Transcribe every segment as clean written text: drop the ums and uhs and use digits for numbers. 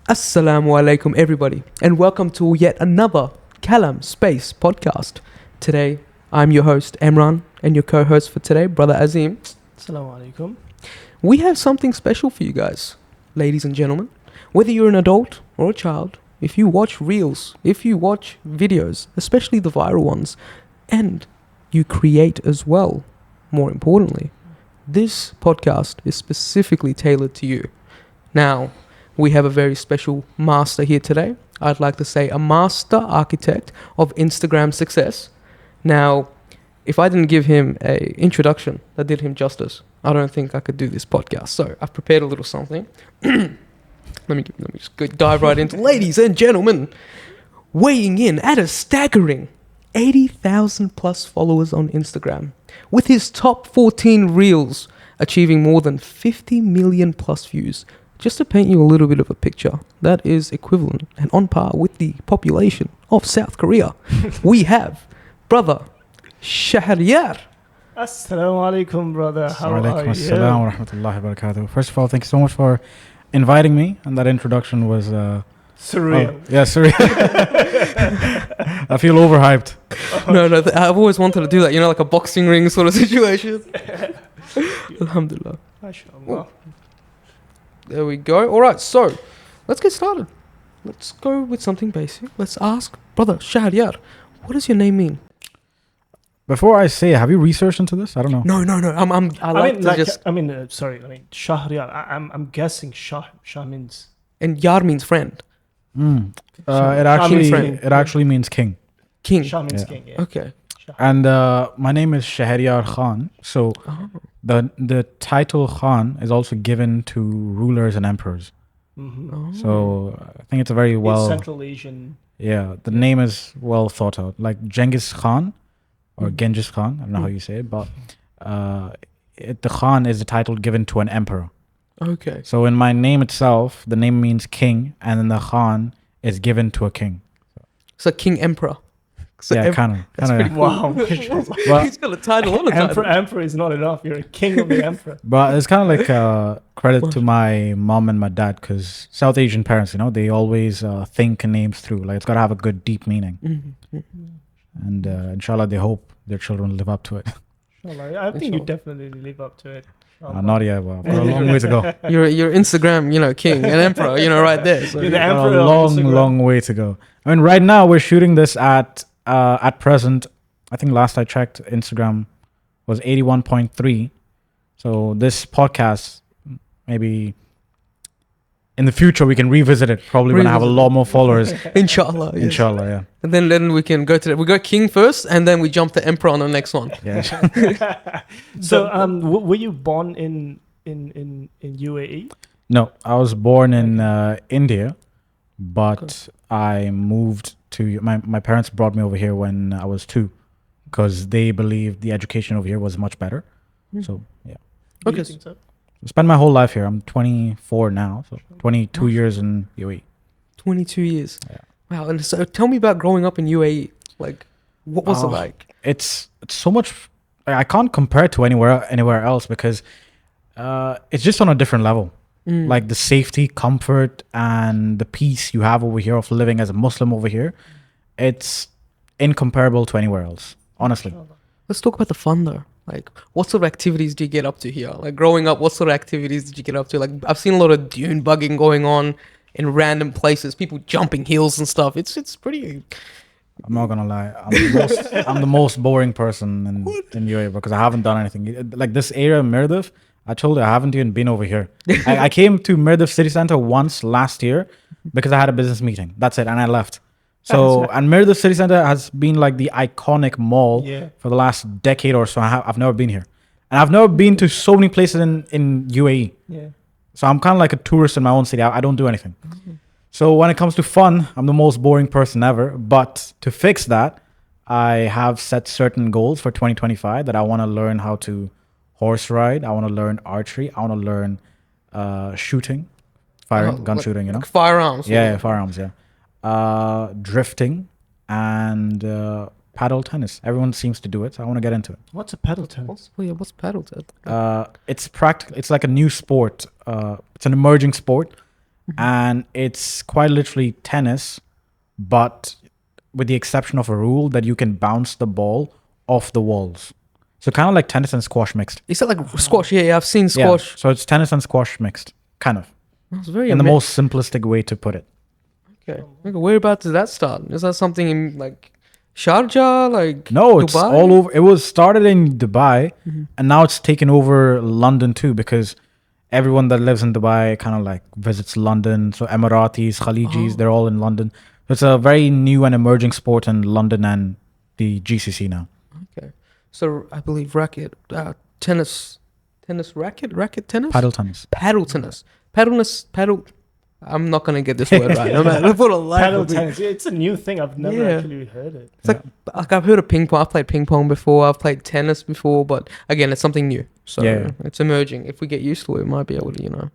Assalamu alaikum, everybody, and welcome to yet another Kalam Space podcast. Today, I'm your host, Emran, and your co-host for today, Brother Azim. Assalamu alaikum. We have something special for you guys, ladies and gentlemen. Whether you're an adult or a child, if you watch reels, if you watch videos, especially the viral ones, and you create as well, more importantly, this podcast is specifically tailored to you. Now, we have a very special master here today. I'd like to say a master architect of Instagram success. Now, if I didn't give him an introduction that did him justice, I don't think I could do this podcast. So I've prepared a little something. Let me just go dive right into. Ladies and gentlemen, weighing in at a staggering 80,000 plus followers on Instagram, with his top 14 reels achieving more than 50 million plus views. Just to paint you a little bit of a picture, that is equivalent and on par with the population of South Korea. We have brother Shahreyar. Assalamu alaikum, brother. How are you? Assalam wa rahmatullahi wa barakatuh. First of all, thank you so much for inviting me. And that introduction was... surreal. Surreal. I feel overhyped. No, I've always wanted to do that, like a boxing ring sort of situation. Alhamdulillah. MashaAllah. There we go. All right, so let's get started. Let's go with something basic. Let's ask brother Shahreyar, what does your name mean? Before I say, have you researched into this? I don't know. No. Shahreyar. I'm guessing Shah means. And Yar means friend. It actually means king. King. Shah means Yeah. king. Yeah. Okay. And my name is Shahreyar Khan. So the title Khan is also given to rulers and emperors. Mm-hmm. Oh. So I think it's a very well... Central Asian. Yeah, the name is well thought out. Like Genghis Khan or Genghis Khan, I don't know how you say it, but the Khan is the title given to an emperor. Okay. So in my name itself, the name means king, and then the Khan is given to a king. So King Emperor. So Yeah, kind That's of. pretty cool. Wow. But, He's got a title on a title. Emperor is not enough. You're a king of the emperor. but it's kind of like credit to my mom and my dad, because South Asian parents, they always think names through. Like it's got to have a good, deep meaning. Mm-hmm. And inshallah, they hope their children live up to it. Inshallah. I think you definitely live up to it. Not yet, but I've got a long way to go. You're Instagram, king and emperor, right there. So You're the Got emperor a of Instagram. long way to go. I mean, right now we're shooting this at present. I think last I checked, Instagram was 81.3. So this podcast, maybe in the future we can revisit it. Probably when I have a lot more followers. Inshallah. Yes. Inshallah, yeah. And then we can go to we go king first, and then we jump to emperor on the next one. Yeah. So, were you born in UAE? No, I was born in India, but I moved to my parents brought me over here when I was 2, because they believed the education over here was much better. So yeah. Do Okay. you think so? I spent my whole life here. I'm 24 now, so 22 years in UAE. 22 years. Yeah. Wow. And so tell me about growing up in UAE. Like, what was it like? It's so much. I can't compare it to anywhere else, because it's just on a different level. Like the safety, comfort, and the peace you have over here of living as a Muslim over here, it's incomparable to anywhere else, honestly. Let's talk about the fun though. Like, what sort of activities do you get up to here? Like, growing up, what sort of activities did you get up to? Like, I've seen a lot of dune bugging going on in random places, people jumping hills and stuff. It's pretty... I'm not gonna lie. I'm the most boring person in UAE, because I haven't done anything. Like this area, Mirdif, I told you I haven't even been over here. I came to Mirdif City Center once last year because I had a business meeting. That's it, and I left. So, and Mirdif City Center has been like the iconic mall for the last decade or so. I've never been here, and I've never been to so many places in UAE. Yeah. So I'm kind of like a tourist in my own city. I don't do anything. So when it comes to fun, I'm the most boring person ever. But to fix that, I have set certain goals for 2025 that I want to learn how to horse ride. I want to learn archery. I want to learn shooting, gun shooting, Like firearms. Yeah, firearms, yeah. Drifting and paddle tennis. Everyone seems to do it, so I want to get into it. What's a paddle tennis? What's paddle tennis? It's practical. It's like a new sport. It's an emerging sport. and it's quite literally tennis, but with the exception of a rule that you can bounce the ball off the walls. So kind of like tennis and squash mixed. Is that like squash? Yeah, I've seen Yeah. squash. So it's tennis and squash mixed, kind of, That's very in the most simplistic way to put it. Okay. Whereabouts did that start? Is that something in like Sharjah, like No, it's Dubai? all over. It was started in Dubai, Mm-hmm. and now it's taken over London too, because everyone that lives in Dubai kind of like visits London. So Emiratis, Khalijis, they're all in London. It's a very new and emerging sport in London and the GCC now. Okay. So I believe tennis racket tennis, Paddle tennis. paddle tennis, paddle. I'm not gonna get this word right. No matter for the life Paddle of me. tennis. It's a new thing. I've never Yeah. actually heard it. It's like I've heard of ping pong. I've played ping pong before. I've played tennis before, but again, it's something new. So Yeah. it's emerging. If we get used to it, we might be able to,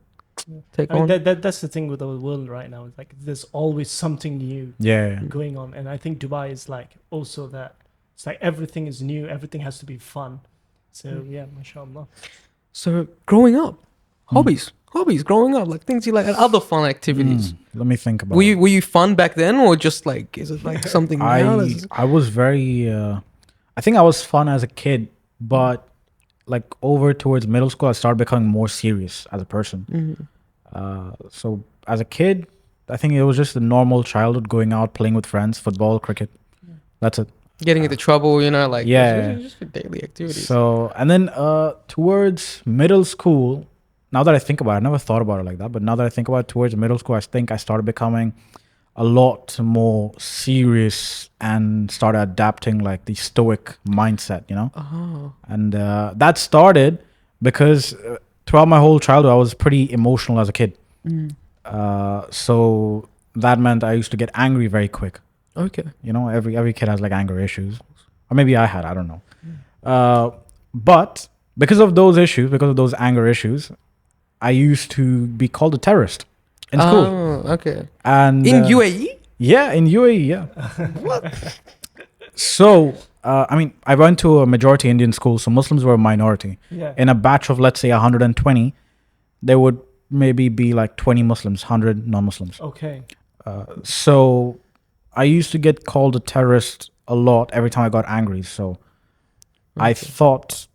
take I mean, on. that's the thing with the world right now. It's like there's always something new Yeah. going on, and I think Dubai is like also that. It's like everything is new. Everything has to be fun. So yeah, mashallah. So growing up, hobbies growing up, like things you like, and other fun activities. Let me think about Were it. you fun back then, or just like is it like something now? I was very I think I was fun as a kid, but like over towards middle school I started becoming more serious as a person. So as a kid, I think it was just a normal childhood, going out, playing with friends, football, cricket. That's it. Getting into trouble, like Yeah. just for daily activities. So and then towards middle school, now that I think about it, I never thought about it like that, but now that I think about it, towards middle school, I think I started becoming a lot more serious and started adapting like the stoic mindset, and that started because throughout my whole childhood I was pretty emotional as a kid. So that meant I used to get angry very quick. Okay. Every kid has like anger issues, or maybe I don't know. But because of those issues, because of those anger issues, I used to be called a terrorist in school. Oh, okay. And In UAE? yeah, in UAE, yeah. So, I mean, I went to a majority Indian school, so Muslims were a minority. Yeah. In a batch of, let's say, 120, there would maybe be like 20 Muslims, 100 non-Muslims. Okay. So I used to get called a terrorist a lot every time I got angry. So I thought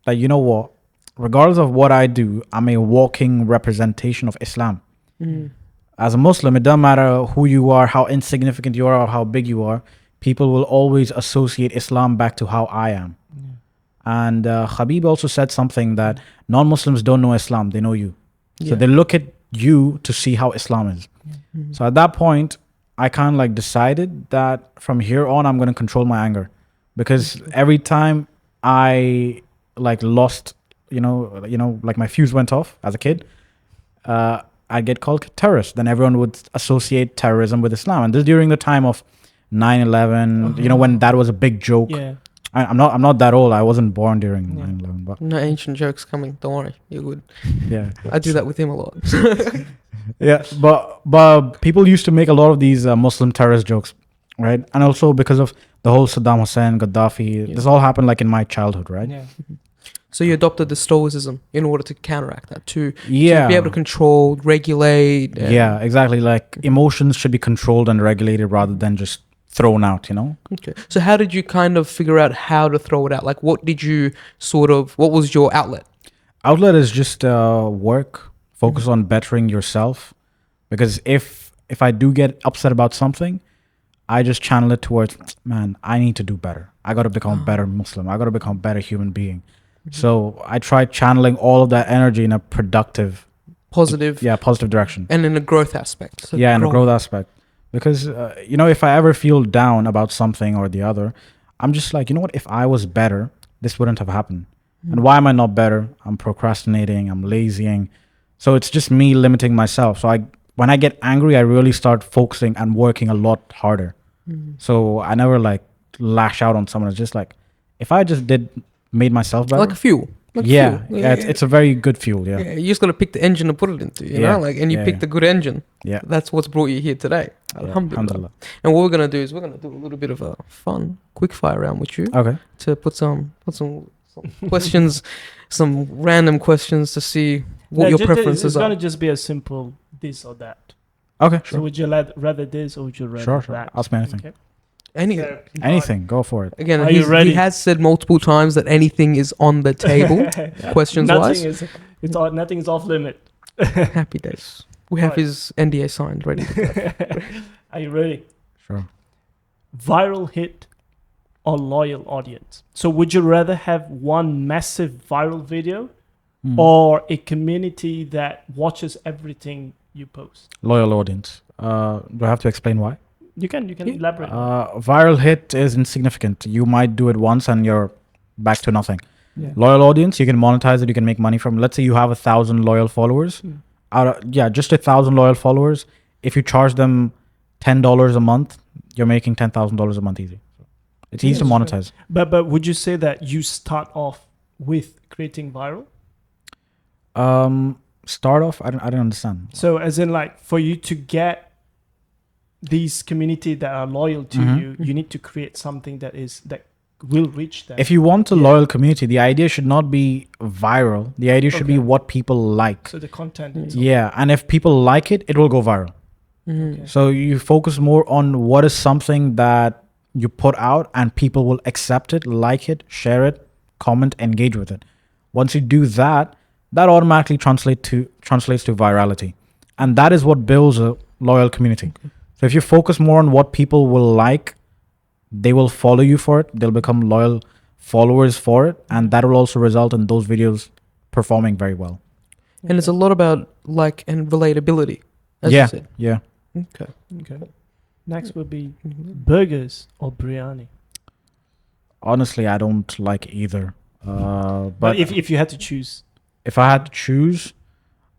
that, you know what, regardless of what I do, I'm a walking representation of Islam. As a Muslim, it doesn't matter who you are, how insignificant you are, or how big you are. People will always associate Islam back to how I am. And Habib also said something that non-Muslims don't know Islam, they know you. So they look at you to see how Islam is. So at that point, I kind of like decided that from here on, I'm going to control my anger. Because every time I like lost, like my fuse went off as a kid, I'd get called terrorist. Then everyone would associate terrorism with Islam. And this during the time of 9/11, when that was a big joke. Yeah. I'm not that old. I wasn't born during 9/11, but No ancient jokes coming. Don't worry. You're good. yeah. I do that with him a lot. Yeah, but people used to make a lot of these Muslim terrorist jokes, right? And also because of the whole Saddam Hussein, Gaddafi, this all happened like in my childhood, right? Yeah. So you adopted the stoicism in order to counteract that, to Yeah. be able to control, regulate. Yeah, exactly. Like emotions should be controlled and regulated rather than just thrown out, Okay. So how did you kind of figure out how to throw it out? Like what was your outlet? Outlet is just work, focus on bettering yourself. Because if I do get upset about something, I just channel it towards, man, I need to do better. I got to become a better Muslim. I got to become a better human being. So I try channeling all of that energy in a productive, Positive. positive direction. And in a growth aspect. So In a growth aspect. Because, if I ever feel down about something or the other, I'm just like, you know what? If I was better, this wouldn't have happened. And why am I not better? I'm procrastinating. I'm lazying. So it's just me limiting myself. So when I get angry, I really start focusing and working a lot harder. So I never like lash out on someone. It's just like, if I just made myself better. Like a fuel. Yeah, it's a very good fuel. Yeah. You just got to pick the engine to put it into, you know, and you pick the good engine. Yeah. That's what's brought you here today. Alhamdulillah. And what we're gonna do is we're gonna do a little bit of a fun quick fire round with you. Okay. To put some questions, some random questions to see what your preferences It's are. gonna just be a simple this or that. Okay, So sure. would you rather this or would you rather Sure, sure. that? Ask me anything. Okay. Any So, Anything. Go for it. again, Are you he ready? has said multiple times that anything is on the table. Questions nothing wise, nothing is off limit. happy days. We have Right. his NDA signed, ready. Are you ready? Sure. Viral hit or loyal audience? So would you rather have one massive viral video Hmm. or a community that watches everything you post? Loyal audience. Do I have to explain why? You can Yeah. elaborate. Viral hit is insignificant. You might do it once and you're back to nothing. Yeah. Loyal audience, you can monetize it. You can make money from. Let's say you have 1,000 loyal followers. Just 1,000 loyal followers. If you charge them $10 a month, you're making $10,000 a month easy. It's easy to That's true. monetize. But would you say that you start off with creating viral? Start off. I don't understand. So as in like for you to get these community that are loyal to Mhm. you need to create something that will reach them. If you want a Yeah. loyal community, the idea should not be viral. The idea should be Okay. what people like. So the content is Yeah, and if people like it, it will go viral. Mhm. Okay. So you focus more on what is something that you put out and people will accept it, like it, share it, comment, engage with it. Once you do that, that automatically translates to virality. And that is what builds a loyal community. So if you focus more on what people will like, they will follow you for it. They'll become loyal followers for it. And that will also result in those videos performing very well. And it's a lot about like and relatability, as Yeah. you said. Yeah. Okay. Okay. Next would be Mhm. burgers or biryani. Honestly, I don't like either. But But if you had to choose, if I had to choose,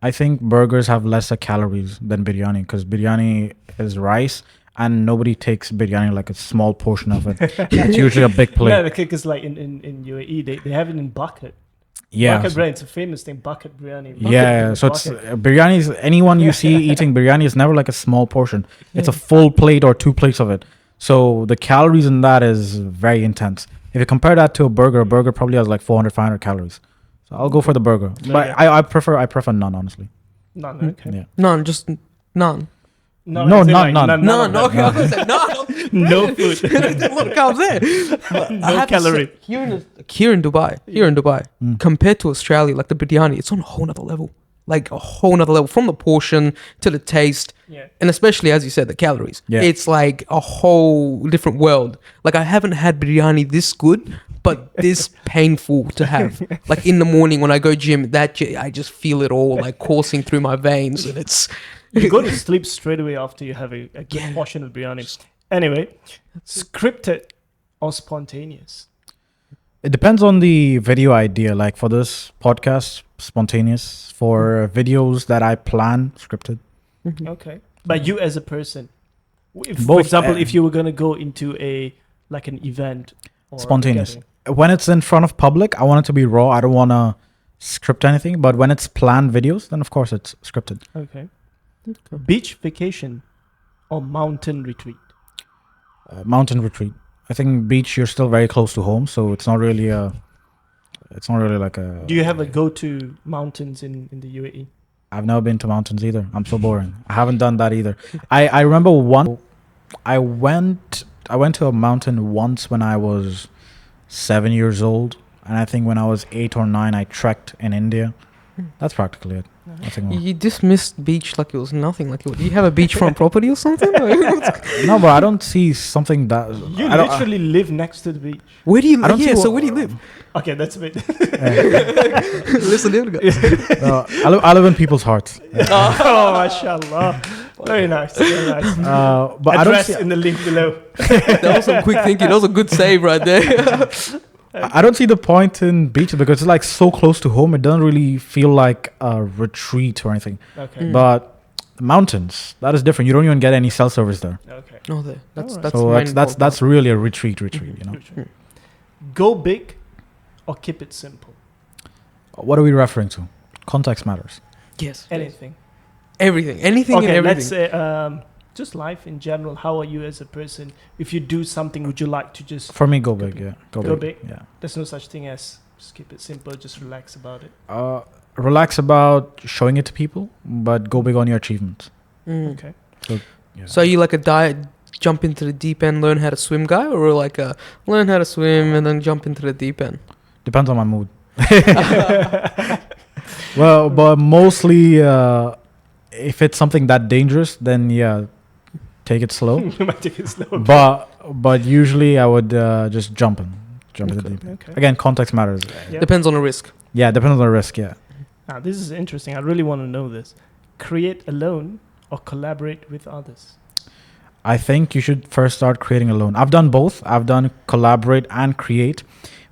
I think burgers have lesser calories than biryani because biryani is rice and nobody takes biryani like a small portion of it. It's usually a big plate. no, because like in UAE they have it in bucket. Yeah. Bucket So, biryani, it's a famous thing. Bucket biryani. yeah. So it's bucket. biryani is anyone you see eating biryani is never like a small portion. It's a full plate or 2 plates of it. So the calories in that is very intense. If you compare that to a burger probably has like 400, 500 calories. So I'll go for the burger. But Yeah. I prefer none, honestly. No, okay. Yeah. None, just none. No, as in, not none. None. of Okay, them. I was gonna say none. No food. What comes there? But I No have to say, calorie. here in Dubai, Mm. compared to Australia, like the biryani, it's on a whole nother level. Like a whole nother level, from the portion to the taste, Yeah. and especially as you said, the calories. Yeah. It's like a whole different world. Like I haven't had biryani this good, but this painful to have. Like in the morning when I go gym, I just feel it all like coursing through my veins, and it's You go to sleep straight away after you have a good Yeah. portion of biryani. Anyway, scripted or spontaneous? It depends on the video idea. Like for this podcast, spontaneous. For videos that I plan, scripted. Okay. But you as a person, if, for Both, example, if you were gonna go into like an event or a Spontaneous. gathering. When it's in front of public, I want it to be raw. I don't want to script anything. But when it's planned videos, then of course it's scripted. Okay. Beach vacation or mountain retreat? Mountain retreat. I think beach. You're still very close to home, so it's not really a. It's not really like a. Do you have a go-to mountains in the UAE? I've never been to mountains either. I'm so boring. I haven't done that either. I remember one. I went to a mountain once when I was 7 years old, and I think when I was 8 or 9, I trekked in India. That's practically it. Nothing more. You dismissed beach like it was nothing. Like, do you have a beachfront property or something? No, but I don't see something that. You I don't, literally live next to the beach. Where do you I live? don't see Yeah, so what- where do you live? Okay, that's a bit. Listen, there we go. I live in people's hearts. Oh, mashallah. Very nice. Very nice. But I don't Address see. in the link below. That was some quick thinking. That was a good save right there. I don't see the point in beaches because it's like so close to home. It doesn't really feel like a retreat or anything. Okay. Mm. But mountains, that is different. You don't even get any cell service there. Okay. No, there. That's Alright. that's So main that's really a retreat. You know. Retreat. Go big or keep it simple. What are we referring to? Context matters. yes. Anything. Everything. Anything and Okay, everything. let's say just life in general. How are you as a person? If you do something, would you like to just? For me, go big. Yeah, Go big? Yeah. There's no such thing as just keep it simple. Just relax about it. Relax about showing it to people, but go big on your achievements. Mm. Okay. So, yeah. So are you like a jump into the deep end, learn how to swim guy, or like a learn how to swim and then jump into the deep end? Depends on my mood. Well, but mostly if it's something that dangerous, then yeah, take it slow. You might take it slow. But usually I would just jump into the deep end. Okay. Again, context matters. Yeah. Depends on the risk. Yeah, depends on the risk. Yeah. Now, this is interesting. I really want to know this. Create alone or collaborate with others? I think you should first start creating alone. I've done both. I've done collaborate and create.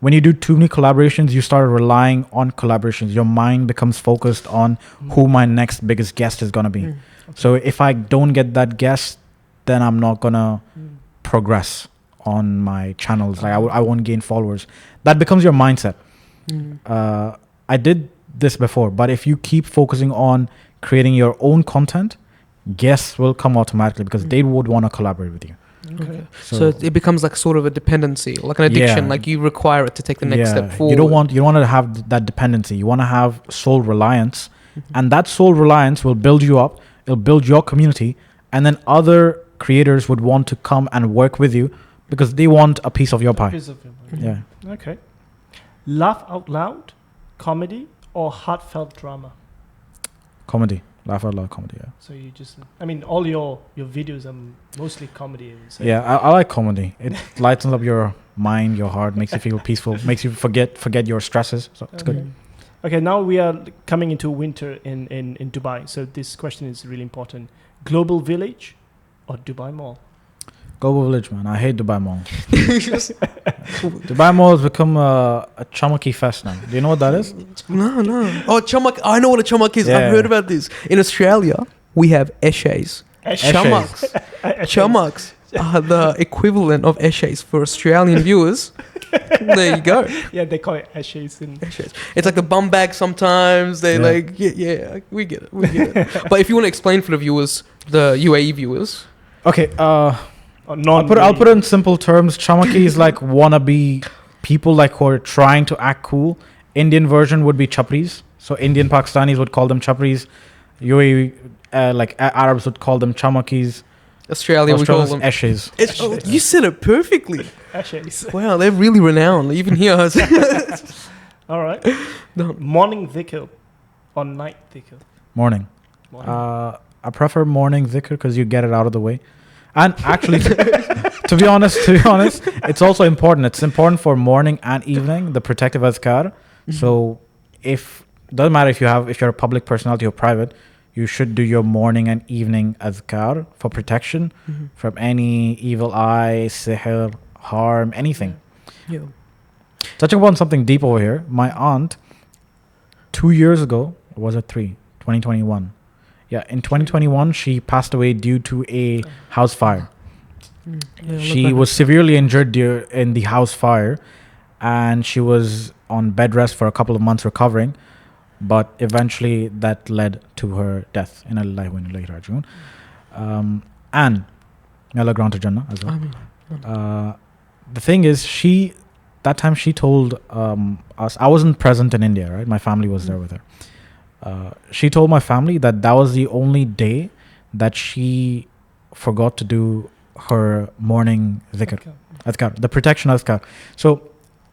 When you do too many collaborations, you start relying on collaborations. Your mind becomes focused on who my next biggest guest is going to be. Mm. So if I don't get that guest, then I'm not going to progress on my channels. Like I won't gain followers. That becomes your mindset. Mm. I did this before, but if you keep focusing on creating your own content, guests will come automatically because they would want to collaborate with you. Okay. So it becomes like sort of a dependency, like an addiction. Yeah. Like you require it to take the next step forward. You don't want to have that dependency. You want to have sole reliance, and that sole reliance will build you up. It'll build your community, and then other creators would want to come and work with you because they want a piece of your pie. Yeah. Okay. Laugh out loud, comedy, or heartfelt drama? Comedy. Laugh out loud comedy, yeah. So you just, I mean, all your videos are mostly comedy. I would say. Yeah, I like comedy. It lightens up your mind, your heart, makes you feel peaceful, makes you forget your stresses. So it's good. Okay, now we are coming into winter in Dubai. So this question is really important. Global Village or Dubai Mall? Global Village, man. I hate Dubai Mall. Dubai Mall has become a chamaki fest now. Do you know what that is? No. Oh, chamak. I know what a chamak is. Yeah. I've heard about this. In Australia, we have eshays. Chamaks. Chamaks are the equivalent of eshays for Australian viewers. There you go. Yeah, they call it eshays. Eshays. It's like the bum bag sometimes. They we get it. But if you want to explain for the viewers, the UAE viewers. Okay, I'll put it in simple terms. Chamaki is like wannabe people like who are trying to act cool. Indian version would be chapris. So Indian Pakistanis would call them chapris. UAE like Arabs would call them chamakis. Australia we call them eshays. You said it perfectly. Eshays. Wow, they're really renowned. Even here. All right. Morning dhikr or night dhikr? Morning. I prefer morning dhikr because you get it out of the way. And actually, to be honest, it's also important. It's important for morning and evening, the protective azkar. Mm-hmm. So doesn't matter if you're a public personality or private, you should do your morning and evening azkar for protection from any evil eye, sihr, harm, anything. Yeah. Touching upon something deep over here, my aunt, 2 years ago, or was it 2021? Yeah, in 2021, she passed away due to a house fire. She was severely injured in the house fire, and she was on bed rest for a couple of months recovering, but eventually that led to her death in Allah wa inna ilayhi raji'un. And may Allah grant her Jannah as well. The thing is, that time she told us, I wasn't present in India, right? My family was there with her. She told my family that was the only day that she forgot to do her morning dhikr, azkar, the protection azkar. So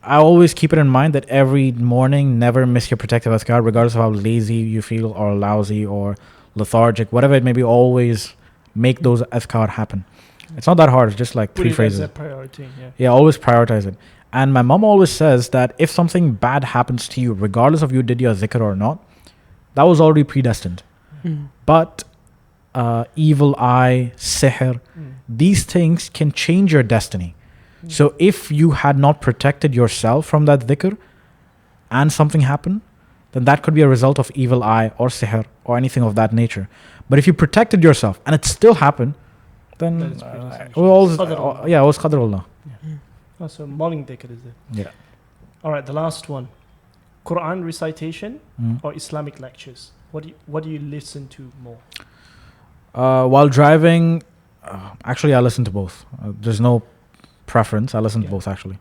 I always keep it in mind that every morning, never miss your protective azkar, regardless of how lazy you feel or lousy or lethargic, whatever it may be, always make those azkar happen. It's not that hard. It's just like 3 phrases. As a priority, yeah, always prioritize it. And my mom always says that if something bad happens to you, regardless of you did your dhikr or not, that was already predestined. But evil eye, sihr, these things can change your destiny. So if you had not protected yourself from that dhikr and something happened, then that could be a result of evil eye or sihr or anything of that nature. But if you protected yourself and it still happened, then it was Qadrullah. Oh, so morning dhikr is it? Yeah. All right, the last one. Quran recitation or Islamic lectures? What do you listen to more? While driving, actually I listen to both. There's no preference. I listen to both actually.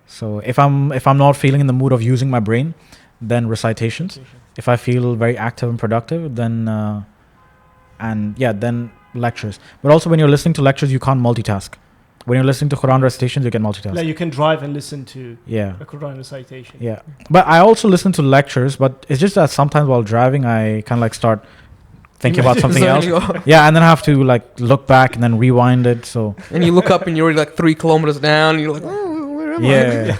So if I'm not feeling in the mood of using my brain, then recitations. If I feel very active and productive, then then lectures. But also when you're listening to lectures, you can't multitask. When you're listening to Quran recitations, you can multitask. Like you can drive and listen to Yeah. a Quran recitation. Yeah. But I also listen to lectures, but it's just that sometimes while driving, I kind of like start thinking about something else. Yeah, and then I have to like look back and then rewind it. So And you look up and you're already like 3 kilometers down. And you're like, oh, where am I? yeah.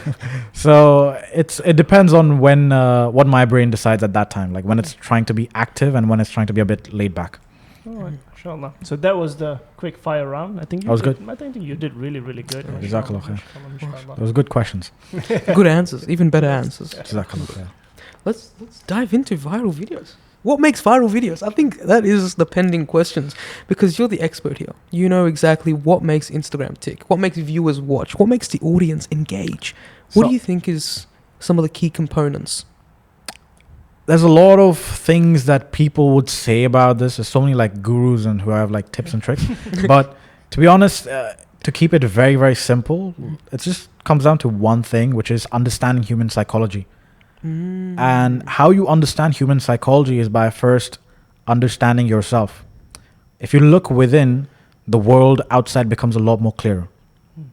So it depends on when what my brain decides at that time, like when it's trying to be active and when it's trying to be a bit laid back. All right, inshallah. So that was the quick fire round. I think you That was did, good. I think you did really, really good. Jazakallah khair. Inshallah. Those good questions. Good answers, even better answers. Jazakallah khair. Let's dive into viral videos. What makes viral videos? I think that is the pending questions, because you're the expert here. You know exactly what makes Instagram tick, what makes viewers watch, what makes the audience engage. What So- do you think is some of the key components? There's a lot of things that people would say about this. There's so many like gurus and who have like tips and tricks. But to be honest, to keep it very, very simple, it just comes down to one thing, which is understanding human psychology. And how you understand human psychology is by first understanding yourself. If you look within, the world outside becomes a lot more clearer.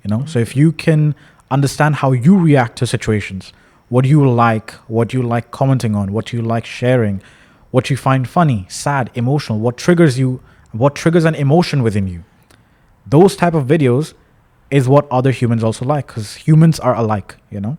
You know, so if you can understand how you react to situations, what you like commenting on, what you like sharing, what you find funny, sad, emotional, what triggers you, what triggers an emotion within you. Those type of videos is what other humans also like, because humans are alike, you know.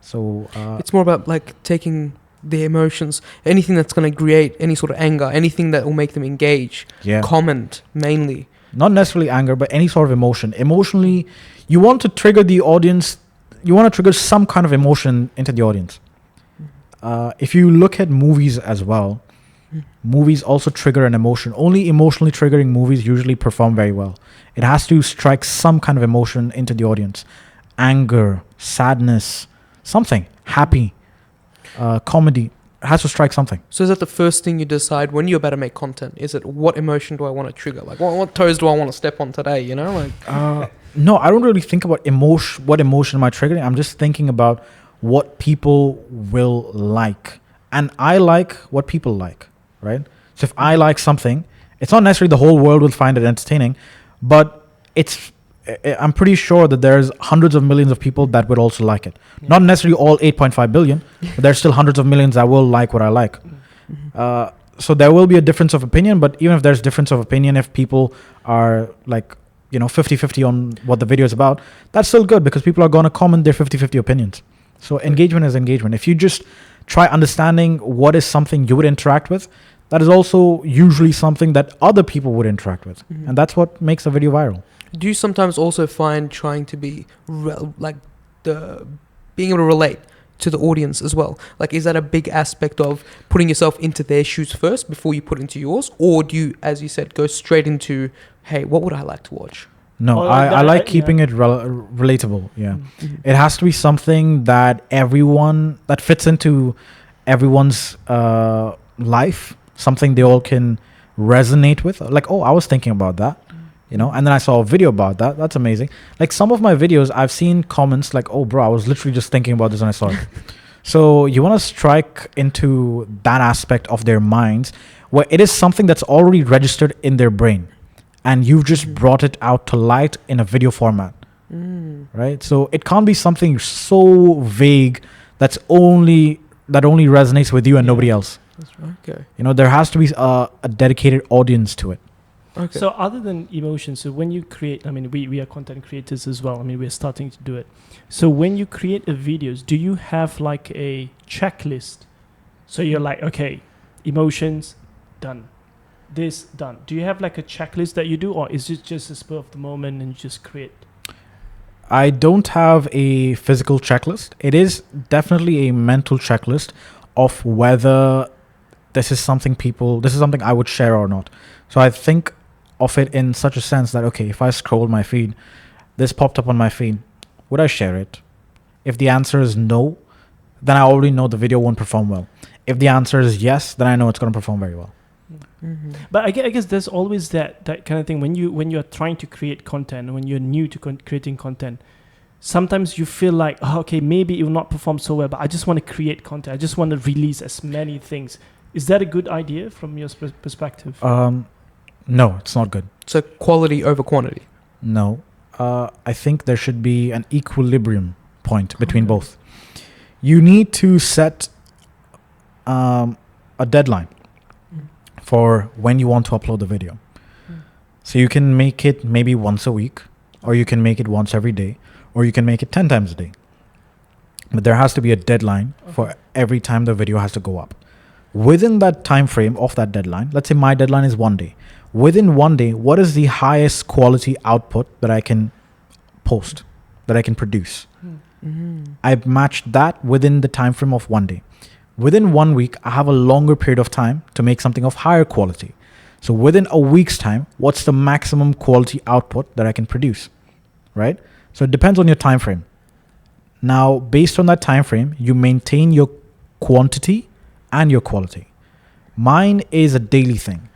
So It's more about like taking the emotions, anything that's going to create any sort of anger, anything that will make them engage, yeah, comment mainly. not necessarily anger, but any sort of emotion. Emotionally, you want to trigger the audience. You want to trigger some kind of emotion into the audience. If you look at movies as well, movies also trigger an emotion. Only emotionally triggering movies usually perform very well. It has to strike some kind of emotion into the audience. Anger, sadness, something, happy, comedy. It has to strike something. So is that the first thing you decide when you're about to make content? Is it what emotion do I want to trigger? Like what toes do I want to step on today? You know, like No, I don't really think about emotion. What emotion am I triggering? I'm just thinking about what people will like, and I like what people like, right? So if I like something, it's not necessarily the whole world will find it entertaining, but I'm pretty sure that there's hundreds of millions of people that would also like it. Yeah. Not necessarily all 8.5 billion, but there's still hundreds of millions that will like what I like. So there will be a difference of opinion, but even if there's difference of opinion, if people are like, 50-50 on what the video is about, that's still good because people are going to comment their 50-50 opinions. So engagement is engagement. If you just try understanding what is something you would interact with, that is also usually something that other people would interact with. And that's what makes a video viral. do you sometimes also find trying to be being able to relate to the audience as well? Like, is that a big aspect of putting yourself into their shoes first before you put into yours? Or do you, as you said, go straight into, hey, what would I like to watch? No, Oh, I that- like keeping it relatable. Yeah. Mm-hmm. It has to be something that that fits into everyone's life, something they all can resonate with. Like, oh, I was thinking about that, and then I saw a video about that. That's amazing. Like some of my videos, I've seen comments like, oh, bro, I was literally just thinking about this when I saw it. So you want to strike into that aspect of their minds where it is something that's already registered in their brain, and you've just brought it out to light in a video format. Right? So it can't be something so vague that only resonates with you and nobody else. That's right. Okay. There has to be a dedicated audience to it. Okay. So other than emotions, so when you create, we are content creators as well. We're starting to do it. So when you create a videos, do you have like a checklist? So you're like, okay, emotions, done. This, done. Do you have like a checklist that you do, or is it just a spur of the moment and you just create? I don't have a physical checklist. It is definitely a mental checklist of whether this is something I would share or not. So I think of it in such a sense that, okay, if I scroll my feed, this popped up on my feed, would I share it? If the answer is no, then I already know the video won't perform well. If the answer is yes, then I know it's going to perform very well. But I guess there's always that kind of thing when you're trying to create content, when you're new to creating content. Sometimes you feel like, oh, okay, maybe it will not perform so well, but I just want to create content. I just want to release as many things. Is that a good idea from your perspective? No, it's not good. So quality over quantity. No. I think there should be an equilibrium point between Okay. both. You need to set a deadline for when you want to upload the video. So you can make it maybe once a week, or you can make it once every day, or you can make it 10 times a day. But there has to be a deadline for every time the video has to go up. Within that time frame of that deadline, let's say my deadline is 1 day. Within 1 day, what is the highest quality output that I can post, that I can produce? I've matched that within the time frame of 1 day. Within 1 week, I have a longer period of time to make something of higher quality. So within a week's time, what's the maximum quality output that I can produce, right? So it depends on your time frame. Now, based on that time frame, you maintain your quantity and your quality. Mine is a daily thing,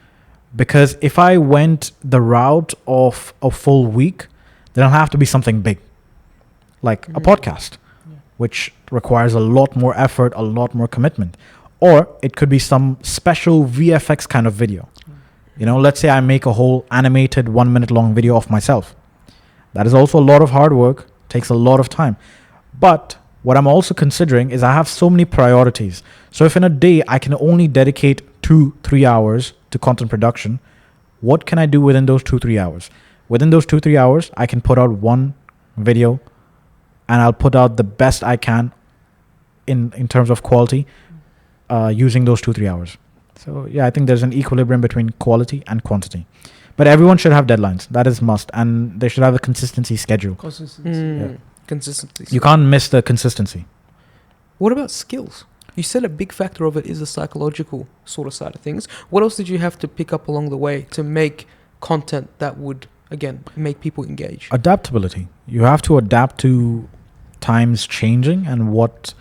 because if I went the route of a full week, then it'll have to be something big, like a podcast, which requires a lot more effort, a lot more commitment. Or it could be some special VFX kind of video. You know, let's say I make a whole animated 1 minute long video of myself. That is also a lot of hard work, takes a lot of time. But what I'm also considering is I have so many priorities. So if in a day I can only dedicate 2-3 hours to content production, what can I do within those 2-3 hours? Within those 2-3 hours, I can put out one video, and I'll put out the best I can in terms of quality using those 2-3 hours. So yeah, I think there's an equilibrium between quality and quantity. But everyone should have deadlines. That is must. And they should have a consistency schedule. Consistency. Consistency. You can't miss the consistency. What about skills? You said a big factor of it is the psychological sort of side of things. What else did you have to pick up along the way to make content that would, again, make people engage? Adaptability. You have to adapt to times changing, and what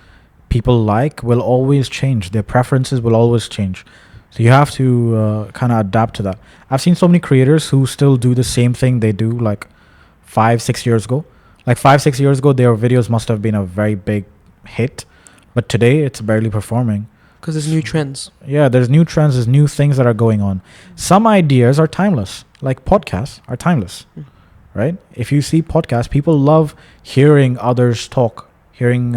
people like will always change. Their preferences will always change. So you have to kind of adapt to that. I've seen so many creators who still do the same thing they do like 5-6 years ago. Like 5-6 years ago, their videos must have been a very big hit. But today, it's barely performing. Because there's new trends. Yeah, there's new trends, there's new things that are going on. Some ideas are timeless, like podcasts are timeless, right? If you see podcasts, people love hearing others talk, hearing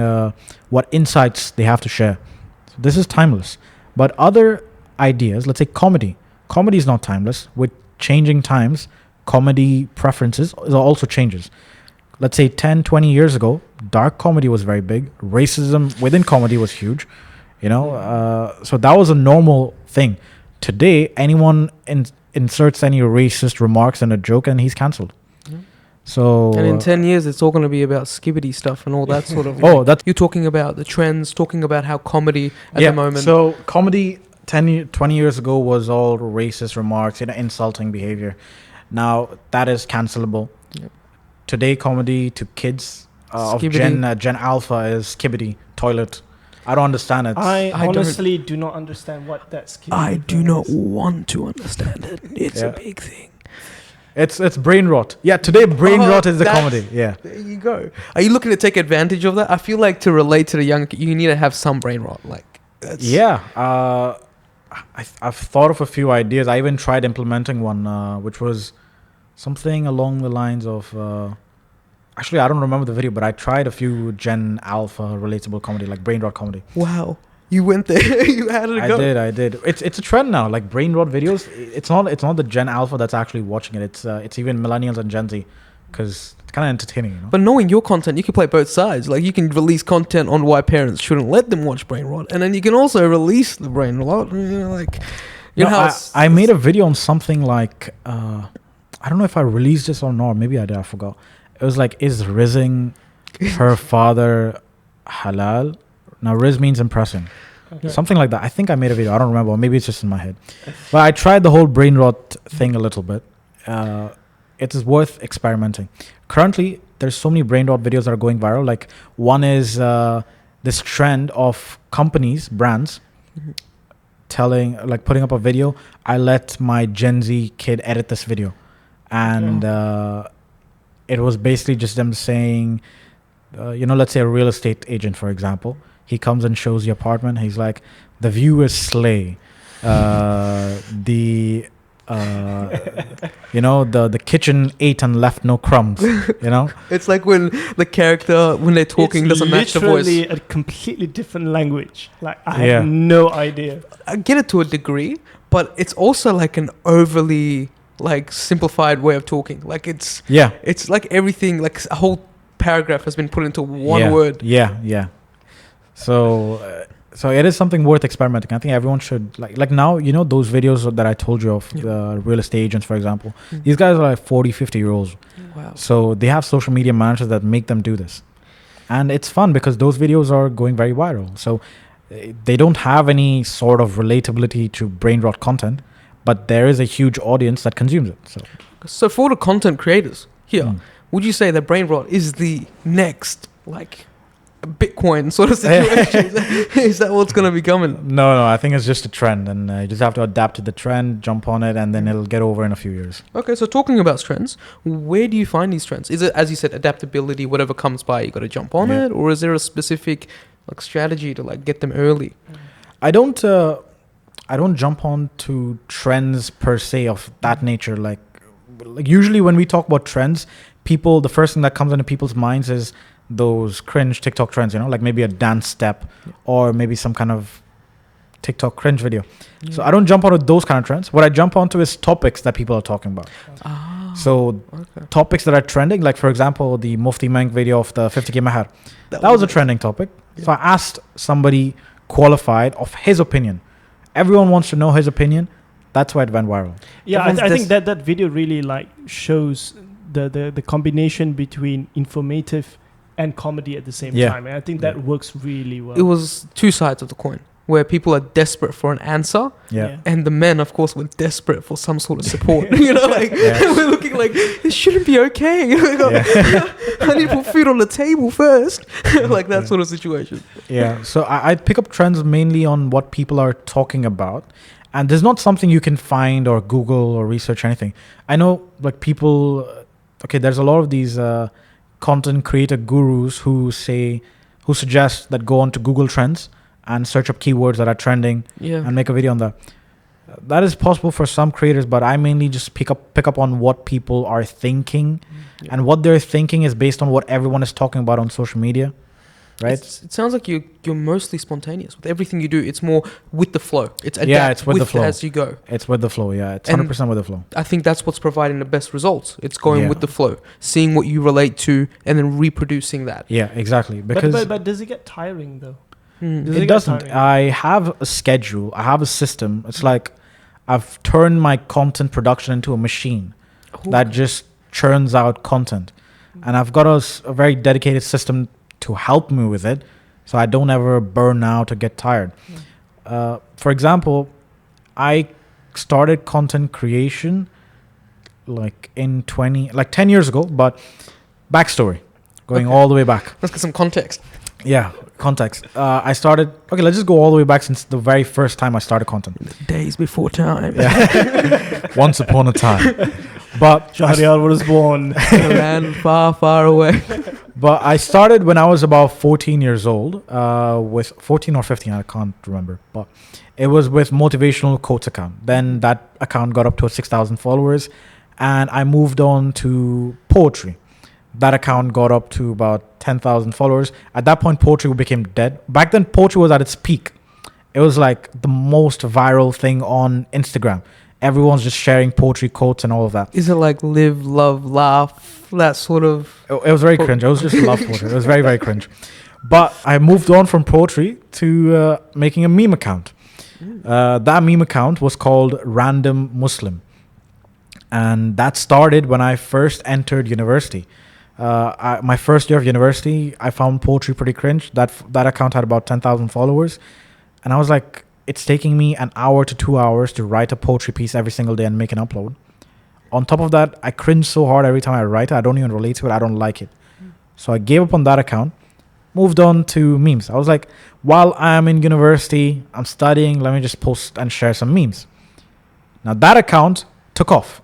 what insights they have to share. So this is timeless. But other ideas, let's say comedy is not timeless. With changing times, comedy preferences also changes. Let's say 10-20 years ago, dark comedy was very big. Racism within comedy was huge. You know, so that was a normal thing. Today, anyone inserts any racist remarks in a joke and he's cancelled. So And in 10 years, it's all going to be about skibbity stuff and all that sort of... oh, that's You're talking about the trends, talking about how comedy at the moment... So comedy 20 years ago was all racist remarks, insulting behavior. Now that is cancelable. Yep. Today, comedy to kids of Skibbity. Gen Alpha is skibbity, toilet. I don't understand it. I I don't- honestly do not understand what that skill I do is. not want to understand it. It's a Yeah. big thing. It's brain rot. Yeah, today brain Oh, rot is the that's- comedy. Yeah. There you go. Are you looking to take advantage of that? I feel like to relate to the young, you need to have some brain rot. Like, that's, Yeah. I've thought of a few ideas. I even tried implementing one, which was something along the lines of... actually, I don't remember the video, but I tried a few Gen Alpha relatable comedy, like brain rot comedy. Wow. You went there. You had to go. I did. It's a trend now, like brain rot videos. It's not the Gen Alpha that's actually watching it. It's even millennials and Gen Z, because it's kind of entertaining, you know. But knowing your content, you can play both sides. Like, you can release content on why parents shouldn't let them watch brain rot, and then you can also release the brain rot. Like, you know how it's- I made a video on something like I don't know if I released this or not. Maybe I did. I forgot. It was like, is rizzing her father halal? Now riz means impressing. Okay. Something like that. I think I made a video. I don't remember. Maybe it's just in my head. But I tried the whole brain rot thing a little bit. It is worth experimenting. Currently, there's so many brain rot videos that are going viral. Like, one is this trend of companies, brands, putting up a video. I let my Gen Z kid edit this video. And it was basically just them saying, let's say a real estate agent, for example. He comes and shows the apartment. He's like, the view is slay. The The kitchen ate and left no crumbs. It's like when the character, when they're talking, doesn't match the voice. Literally a completely different language. Like, I have no idea. I get it to a degree, but it's also like an overly like simplified way of talking. Like it's like everything, like a whole paragraph has been put into one word. Yeah. So it is something worth experimenting. I think everyone should like now, those videos that I told you of, the real estate agents, for example. These guys are like 40, 50-year-olds. Wow. So they have social media managers that make them do this. And it's fun because those videos are going very viral. So they don't have any sort of relatability to brain rot content, but there is a huge audience that consumes it. So for the content creators here, would you say that brain rot is the next like Bitcoin sort of situation? Is that what's going to be coming? No, I think it's just a trend, and you just have to adapt to the trend, jump on it, and then it'll get over in a few years. Okay, so talking about trends, where do you find these trends? Is it, as you said, adaptability, whatever comes by, you got to jump on it, or is there a specific like strategy to like get them early? I don't jump on to trends per se of that nature. Like usually when we talk about trends, the first thing that comes into people's minds is those cringe TikTok trends, like maybe a dance step or maybe some kind of TikTok cringe video. So I don't jump onto those kind of trends. What I jump onto is topics that people are talking about. Topics that are trending, like for example, the Mufti Menk video of the 50k Mahar. That was a trending topic. Yeah. So I asked somebody qualified of his opinion. Everyone wants to know his opinion. That's why it went viral. Yeah, I think that video really like shows the combination between informative and comedy at the same time. And I think that works really well. It was two sides of the coin, where people are desperate for an answer, and the men, of course, were desperate for some sort of support. We're looking like, this shouldn't be okay. I need to put food on the table first. Like that sort of situation. Yeah, so I pick up trends mainly on what people are talking about. And there's not something you can find or Google or research anything. I know like people, there's a lot of these content creator gurus who suggest that go on to Google Trends and search up keywords that are trending and make a video on that. That is possible for some creators, but I mainly just pick up on what people are thinking, and what they're thinking is based on what everyone is talking about on social media. Right. It sounds like you're mostly spontaneous with everything you do. It's more with the flow. It's with the flow as you go. It's with the flow. Yeah, it's 100% with the flow. I think that's what's providing the best results. It's going with the flow, seeing what you relate to, and then reproducing that. Yeah, exactly. Because but does it get tiring though? It doesn't. I have a schedule. I have a system. It's like I've turned my content production into a machine that just churns out content, and I've got a very dedicated system to help me with it, so I don't ever burn out or get tired. For example, I started content creation like 10 years ago, but backstory, going all the way back. Let's get some context. Yeah, context. I started, let's just go all the way back since the very first time I started content. Days before time. Yeah. Once upon a time. But Shahreyar was born in a land far, far away. But I started when I was about 14 years old, with 14 or 15, I can't remember. But it was with motivational quotes account. Then that account got up to 6,000 followers, and I moved on to poetry. That account got up to about 10,000 followers. At that point, poetry became dead. Back then, poetry was at its peak. It was like the most viral thing on Instagram. Everyone's just sharing poetry quotes and all of that. Is it like live, love, laugh, that sort of? It was very cringe. It was just love poetry. It was very, very cringe. But I moved on from poetry to making a meme account. That meme account was called Random Muslim. And that started when I first entered university. My first year of university, I found poetry pretty cringe. That account had about 10,000 followers. And I was like, it's taking me an hour to 2 hours to write a poetry piece every single day and make an upload. On top of that, I cringe so hard every time I write it. I don't even relate to it. I don't like it. So I gave up on that account, moved on to memes. I was like, while I'm in university, I'm studying, let me just post and share some memes. Now that account took off.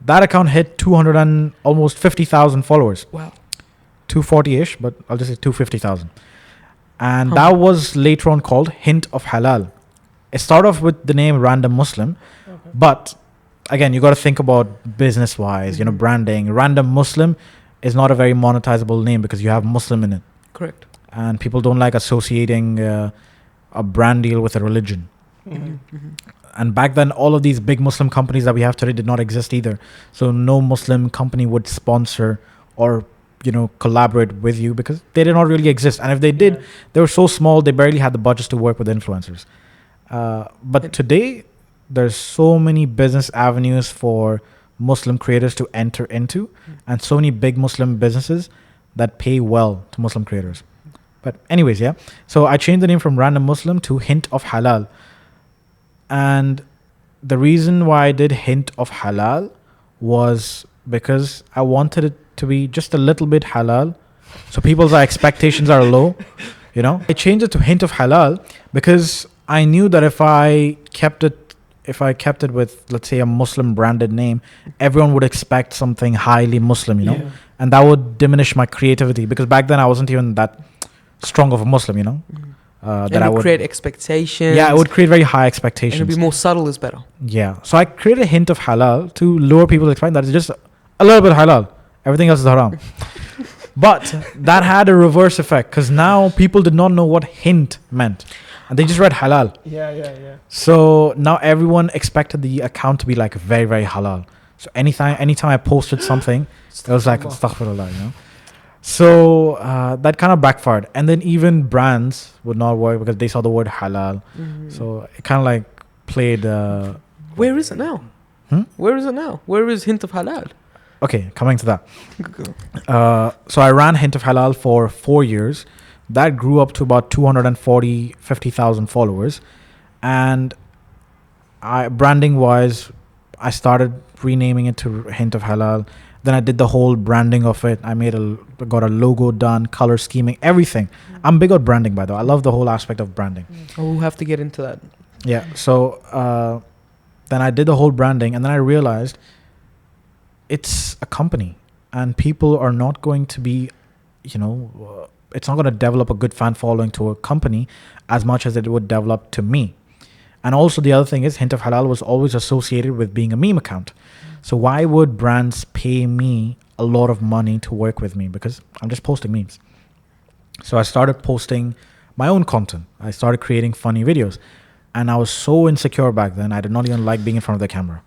That account hit 200 and almost 50,000 followers. Wow. 240-ish, but I'll just say 250,000. And that was later on called Hint of Halal. It started off with the name Random Muslim, but again, you got to think about business wise, you know, branding. Random Muslim is not a very monetizable name because you have Muslim in it. Correct. And people don't like associating a brand deal with a religion. And back then, all of these big Muslim companies that we have today did not exist either. So no Muslim company would sponsor or, you know, collaborate with you because they did not really exist. And if they did, they were so small, they barely had the budgets to work with influencers. But today, there's so many business avenues for Muslim creators to enter into, and so many big Muslim businesses that pay well to Muslim creators. But anyways, yeah. So I changed the name from Random Muslim to Hint of Halal. And the reason why I did Hint of Halal was because I wanted it to be just a little bit halal. So people's expectations are low, you know. I changed it to Hint of Halal because I knew that if I kept it with, let's say, a Muslim branded name, everyone would expect something highly Muslim, you know. Yeah. And that would diminish my creativity because back then I wasn't even that strong of a Muslim, you know. That I would create expectations. Yeah, it would create very high And expectations. it'd be more subtle is better. Yeah. So I created a Hint of Halal to lower people's expectations. That is just a little bit halal. Everything else is haram. But that had a reverse effect because now people did not know what hint meant. And they just read halal. Yeah. So now everyone expected the account to be like very, very halal. So anytime I posted something, it was like, astaghfirullah, you know. So that kind of backfired. And then even brands would not work because they saw the word halal. So it kind of like played... Where is it now? Where is it now? Where is Hint of Halal? Okay, coming to that. So I ran Hint of Halal for 4 years. That grew up to about 50,000 followers. And branding wise, I started renaming it to Hint of Halal. Then I did the whole branding of it. I got a logo done, color scheming, everything. I'm big on branding, by the way. I love the whole aspect of branding. Oh, we'll have to get into that. Yeah. So then I did the whole branding, and then I realized it's a company, and people are not going to be, you know, it's not going to develop a good fan following to a company as much as it would develop to me. And also the other thing is Hint of Halal was always associated with being a meme account. So why would brands pay me a lot of money to work with me? Because I'm just posting memes. So I started posting my own content. I started creating funny videos. And I was so insecure back then. I did not even like being in front of the camera.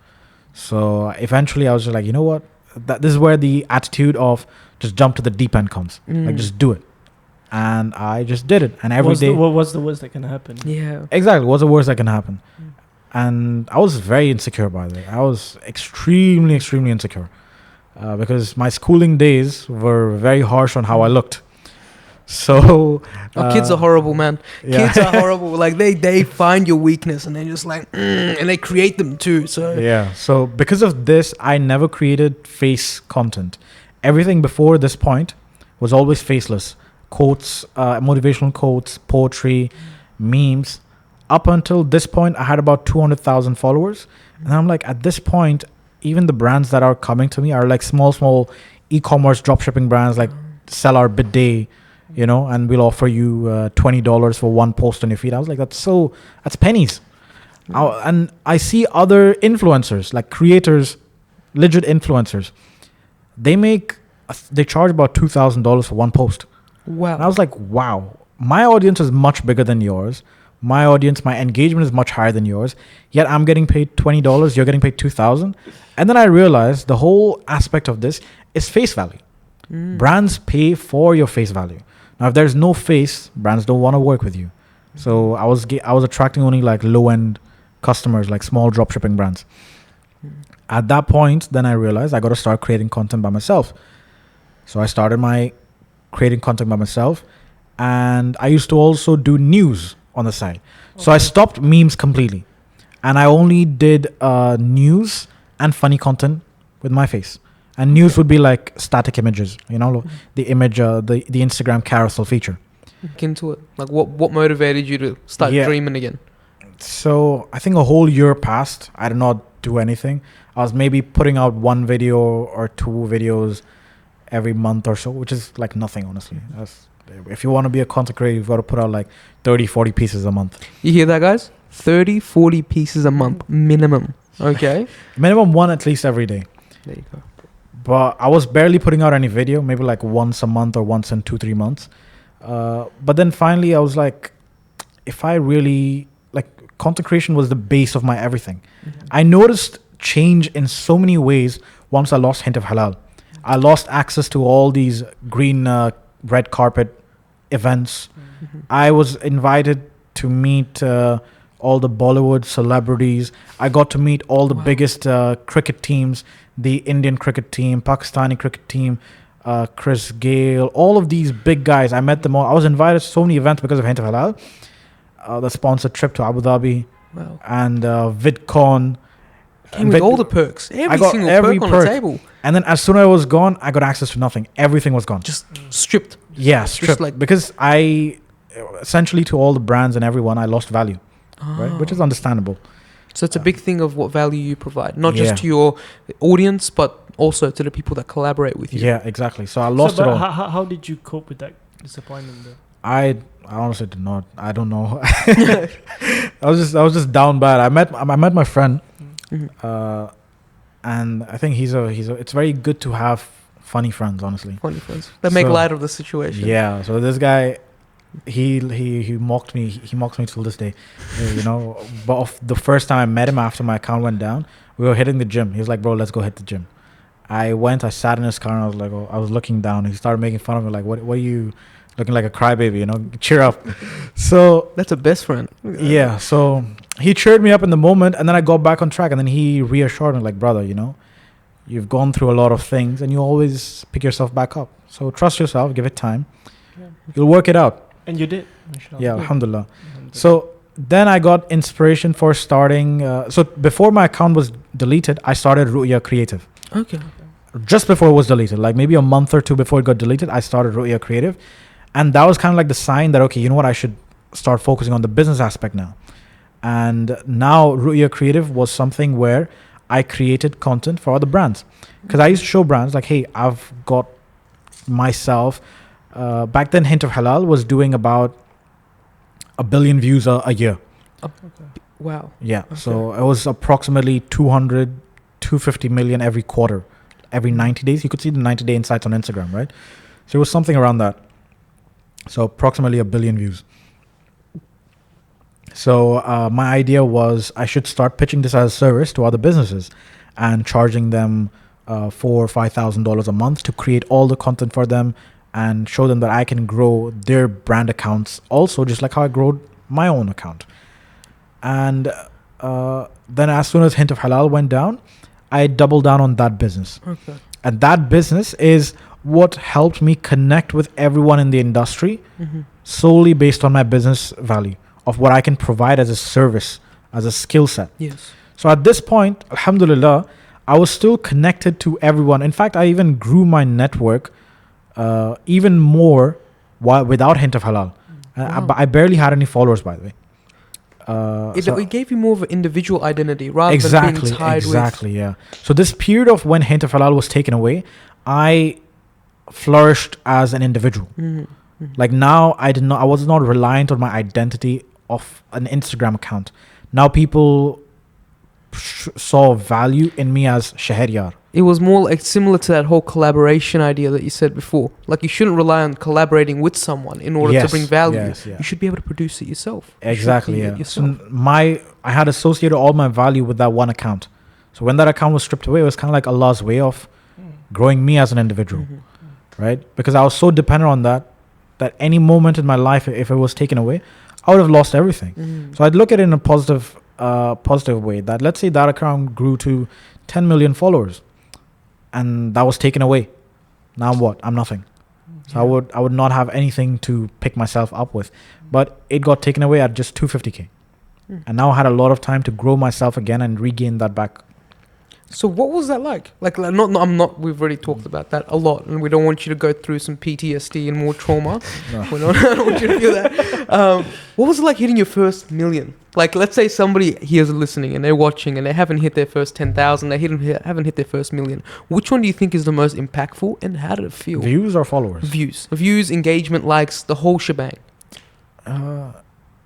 So eventually I was just like, you know what? This is where the attitude of just jump to the deep end comes. Like just do it. And I just did it. And every day... What's the worst that can happen? Yeah. Exactly. What's the worst that can happen? And I was very insecure, by the way. I was extremely, extremely insecure. Because my schooling days were very harsh on how I looked. So... kids are horrible, man. Yeah. Kids are horrible. Like, they find your weakness and they're just like... and they create them too, so... Yeah. So, because of this, I never created face content. Everything before this point was always faceless. Quotes, motivational quotes, poetry, memes. Up until this point, I had about 200,000 followers. And I'm like, at this point, even the brands that are coming to me are like small e-commerce dropshipping brands like Sell Our Bidday, you know, and we'll offer you $20 for one post on your feed. I was like, that's pennies. And I see other influencers, like creators, legit influencers. They charge about $2,000 for one post. Wow. And I was like, wow, my audience is much bigger than yours. My engagement is much higher than yours. Yet I'm getting paid $20. You're getting paid $2,000. And then I realized the whole aspect of this is face value. Brands pay for your face value. Now, if there's no face, brands don't want to work with you. So I was attracting only like low-end customers, like small dropshipping brands. At that point, then I realized I got to start creating content by myself. So I started creating content by myself, and I used to also do news on the side. So I stopped memes completely, and I only did news and funny content with my face. And news would be like static images, you know, the image, the Instagram carousel feature. Get into it. Like, what motivated you to start dreaming again? So I think a whole year passed. I did not do anything. I was maybe putting out one video or two videos every month or so, which is like nothing, honestly. If you want to be a content creator, you've got to put out like 30, 40 pieces a month. You hear that, guys? 30, 40 pieces a month minimum. Okay. Minimum one at least every day. There you go. But I was barely putting out any video, maybe like once a month or once in 2-3 months. But then finally I was like, if I really, like, content creation was the base of my everything. I noticed change in so many ways once I lost Hint of Halal. I lost access to all these green, red carpet events. I was invited to meet all the Bollywood celebrities. I got to meet all the biggest cricket teams, the Indian cricket team, Pakistani cricket team, Chris Gale, all of these big guys. I met them all. I was invited to so many events because of Hint of Halal. The sponsored trip to Abu Dhabi and VidCon. Came with all the perks. Every single perk on the table. And then as soon as I was gone, I got access to nothing. Everything was gone. Just stripped. Yeah, stripped. Like, because I, essentially to all the brands and everyone, I lost value. Right? Which is understandable. So it's a big thing of what value you provide. Not just to your audience, but also to the people that collaborate with you. Yeah, exactly. So I lost it all. How did you cope with that disappointment though? I honestly did not. I don't know. I was just down bad. I met my friend. And I think it's very good to have funny friends, honestly. Funny friends that make light of the situation. Yeah. So this guy, he mocked me. He mocks me till this day. You know, but the first time I met him after my account went down, we were hitting the gym. He was like, "Bro, let's go hit the gym." I sat in his car and I was like, I was looking down. He started making fun of me, like, "What are you looking like a crybaby? You know, cheer up." So that's a best friend. Yeah. So he cheered me up in the moment, and then I got back on track. And then he reassured me, like, "Brother, you know, you've gone through a lot of things, and you always pick yourself back up. So trust yourself. Give it time. You'll work it out." And you did. Yeah, alhamdulillah. So then I got inspiration for starting. So before my account was deleted, I started Ru'ya Creative. Okay. Just before it was deleted, like maybe a month or two before it got deleted, I started Ru'ya Creative. And that was kind of like the sign that, okay, you know what, I should start focusing on the business aspect now. And now Ru'ya Creative was something where I created content for other brands. Because I used to show brands like, hey, I've got myself. Back then, Hint of Halal was doing about 1 billion views a year. Wow. Yeah. Okay. So it was approximately 250 million every quarter, every 90 days. You could see the 90-day insights on Instagram, right? So it was something around that. So approximately 1 billion views. So my idea was I should start pitching this as a service to other businesses and charging them $4,000 or $5,000 a month to create all the content for them and show them that I can grow their brand accounts also, just like how I grew my own account. And then as soon as Hint of Halal went down, I doubled down on that business. Okay. And that business is what helped me connect with everyone in the industry solely based on my business value of what I can provide as a service, as a skill set. Yes. So at this point, alhamdulillah, I was still connected to everyone. In fact, I even grew my network even more without Hint of Halal. Wow. I barely had any followers, by the way. It gave you more of an individual identity rather than being tied with... Exactly, yeah. So this period of when Hint of Halal was taken away, I flourished as an individual. Like now, I was not reliant on my identity of an Instagram account. Now people saw value in me as Shahreyar. It was more like similar to that whole collaboration idea that you said before. Like you shouldn't rely on collaborating with someone in order to bring value. You should be able to produce it yourself. Exactly, yeah. So I had associated all my value with that one account. So when that account was stripped away, it was kind of like Allah's way of growing me as an individual, right? Because I was so dependent on that any moment in my life, if it was taken away, I would have lost everything. So I'd look at it in a positive way, that let's say that account grew to 10 million followers and that was taken away. Now what? I'm nothing. So I would not have anything to pick myself up with. But it got taken away at just 250K. And now I had a lot of time to grow myself again and regain that back. So what was that like? We've already talked about that a lot, and we don't want you to go through some PTSD and more trauma. No. I don't want you to feel that. What was it like hitting your first million? Like, let's say somebody here is listening and they're watching and they haven't hit their first 10,000, they haven't hit their first million. Which one do you think is the most impactful, and how did it feel? Views or followers? Views, engagement, likes, the whole shebang.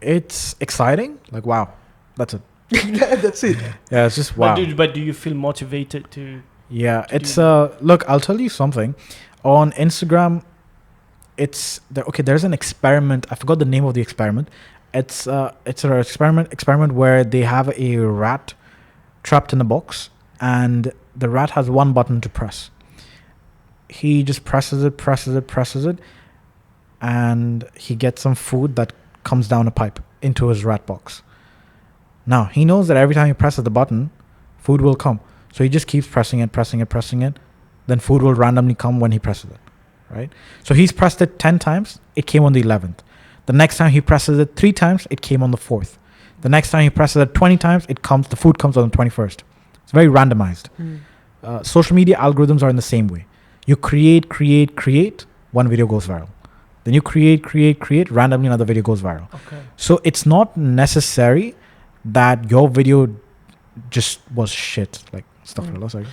It's exciting. Like, wow, that's it. That's it. Yeah, it's just wow. But do you feel motivated to? Yeah, to it's do look, I'll tell you something. On Instagram, there's an experiment. I forgot the name of the experiment. It's an experiment where they have a rat trapped in a box, and the rat has one button to press. He just presses it, and he gets some food that comes down a pipe into his rat box. Now, he knows that every time he presses the button, food will come. So he just keeps pressing it. Then food will randomly come when he presses it, right? So he's pressed it 10 times. It came on the 11th. The next time he presses it 3 times, it came on the 4th. The next time he presses it 20 times, the food comes on the 21st. It's very randomized. Social media algorithms are in the same way. You create, one video goes viral. Then you create, randomly another video goes viral. Okay. So it's not necessary that your video just was shit. Like, stuff. Sorry.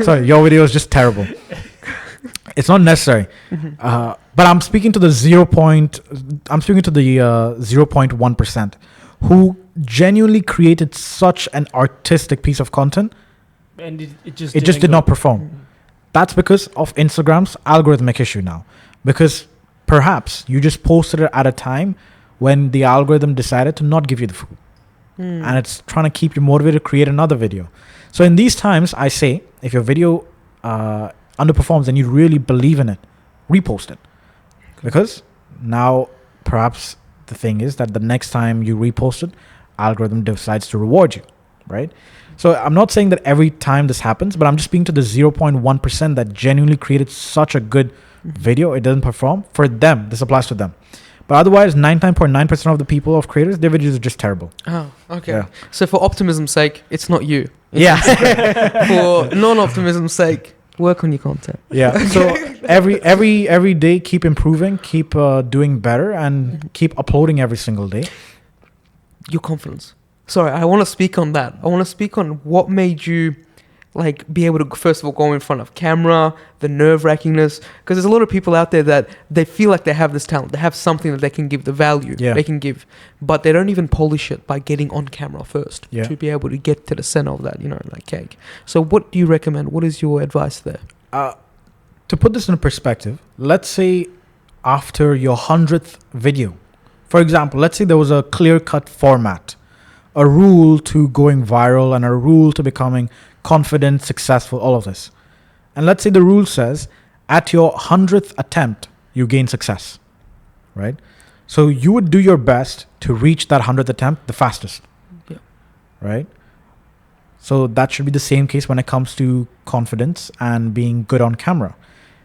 Sorry, your video is just terrible. It's not necessary. But I'm speaking to the 0.1% who genuinely created such an artistic piece of content, And it just did not perform. That's because of Instagram's algorithmic issue now. Because perhaps you just posted it at a time when the algorithm decided to not give you the food. And it's trying to keep you motivated to create another video. So in these times, I say, if your video underperforms and you really believe in it, repost it. Because now perhaps the thing is that the next time you repost it, algorithm decides to reward you, right? So I'm not saying that every time this happens, but I'm just speaking to the 0.1% that genuinely created such a good video, it doesn't perform. For them, this applies to them. But otherwise, 99.9% of the people, of creators, their videos are just terrible. Oh, okay. Yeah. So for optimism's sake, it's not you. Yeah. For non-optimism's sake, work on your content. Yeah. So every day, keep improving, keep doing better, and keep uploading every single day. Your confidence. Sorry, I want to speak on that. I want to speak on what made you be able to, first of all, go in front of camera, the nerve-wrackingness, because there's a lot of people out there that they feel like they have this talent, they have something that they can give, the value they can give, but they don't even polish it by getting on camera first to be able to get to the center of that, cake. So what do you recommend? What is your advice there? To put this in perspective, let's say after your 100th video, for example, let's say there was a clear-cut format, a rule to going viral and a rule to becoming confident, successful, all of this. And let's say the rule says at your 100th attempt, you gain success, right? So you would do your best to reach that 100th attempt the fastest, right? So that should be the same case when it comes to confidence and being good on camera,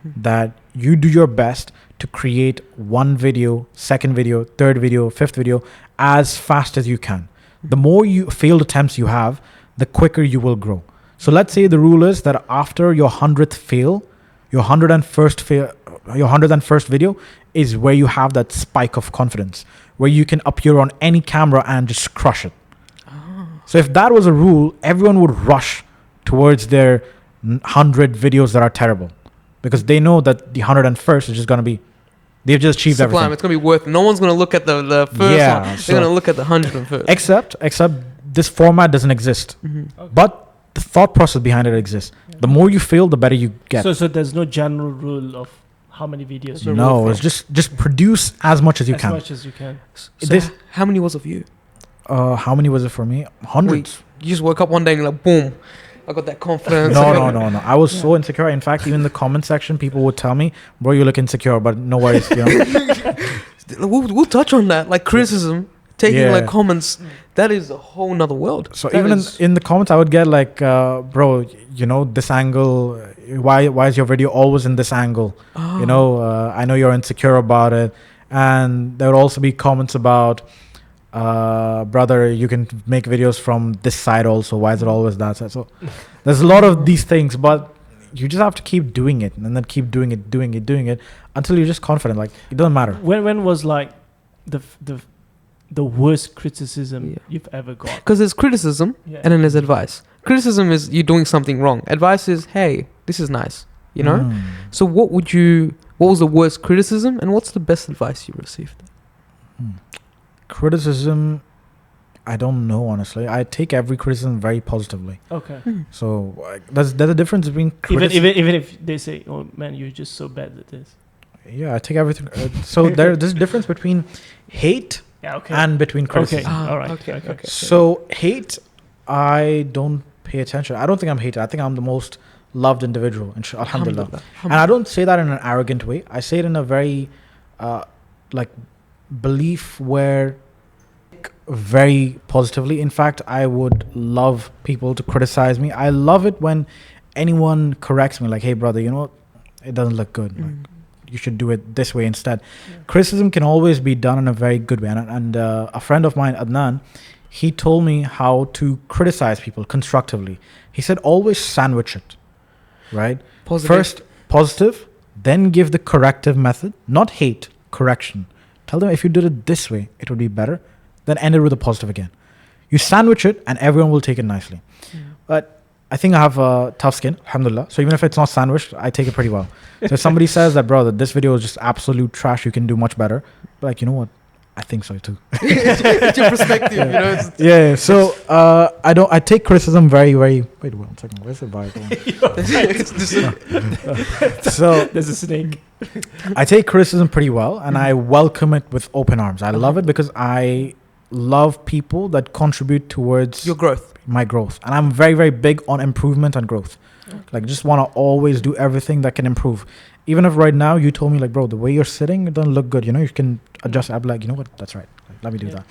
that you do your best to create one video, second video, third video, fifth video as fast as you can. The more failed attempts you have, the quicker you will grow. So let's say the rule is that after your 100th fail, your 101st video is where you have that spike of confidence, where you can appear on any camera and just crush it. So if that was a rule, everyone would rush towards their 100 videos that are terrible, because they know that the 101st is just going to be, they've just achieved everything. It's going to be worth it. No one's going to look at the first one. They're going to look at the 101st. Except this format doesn't exist. But the thought process behind it exists. The more you fail, the better you get. So there's no general rule of how many videos. No, it's just produce as much as you can. As much as you can. So how many was it for you? How many was it for me? Hundreds. You just woke up one day and you're like, boom, I got that confidence. No. I was so insecure. In fact, even in the comment section, people would tell me, bro, you look insecure, but no worries. We'll touch on that. Like criticism, taking comments, that is a whole nother world. So that even in the comments, I would get like, bro, this angle, why is your video always in this angle? I know you're insecure about it. And there would also be comments about, brother, you can make videos from this side also. Why is it always that side? So there's a lot of these things, but you just have to keep doing it and then keep doing it until you're just confident. Like, it doesn't matter. When was like the worst criticism you've ever got? Because there's criticism and then there's advice. Criticism is you doing something wrong. Advice is, hey, this is nice. So what was the worst criticism and what's the best advice you received? Criticism, I don't know, honestly. I take every criticism very positively. Okay. So there's a difference between Even if they say, "Oh man, you're just so bad at this." Yeah, I take everything. So there's a difference between hate Yeah. Okay. and between Okay. criticism. All right. Okay. So hate, I don't pay attention. I don't think I'm hated. I think I'm the most loved individual. Alhamdulillah. And I don't say that in an arrogant way. I say it in a very, like, belief where, very positively. In fact, I would love people to criticize me. I love it when anyone corrects me, like, "Hey, brother, you know, it doesn't look good. Like, you should do it this way instead." Criticism can always be done in a very good way. And a friend of mine, Adnan, he told me how to criticize people constructively. He said, always sandwich it, right? Positive. First, positive, then give the corrective method, not hate, correction. Tell them, if you did it this way, it would be better. Then end it with a positive again. You sandwich it and everyone will take it nicely. But I think I have a tough skin, alhamdulillah. So even if it's not sandwiched, I take it pretty well. So if somebody says that, bro, that this video is just absolute trash, you can do much better. But like, you know what? I think so too. It's your perspective, you know. Yeah. So I take criticism very, very. Wait 1 second. Where's the Bible? So There's a snake. I take criticism pretty well, and I welcome it with open arms. I love it because I love people that contribute towards Your growth. my growth, and I'm very, very big on improvement and growth. Like, just want to always do everything that can improve. Even if right now you told me, like, bro, the way you're sitting, it doesn't look good. You know, you can adjust. I'd be like, you know what? That's right. Like, let me do that.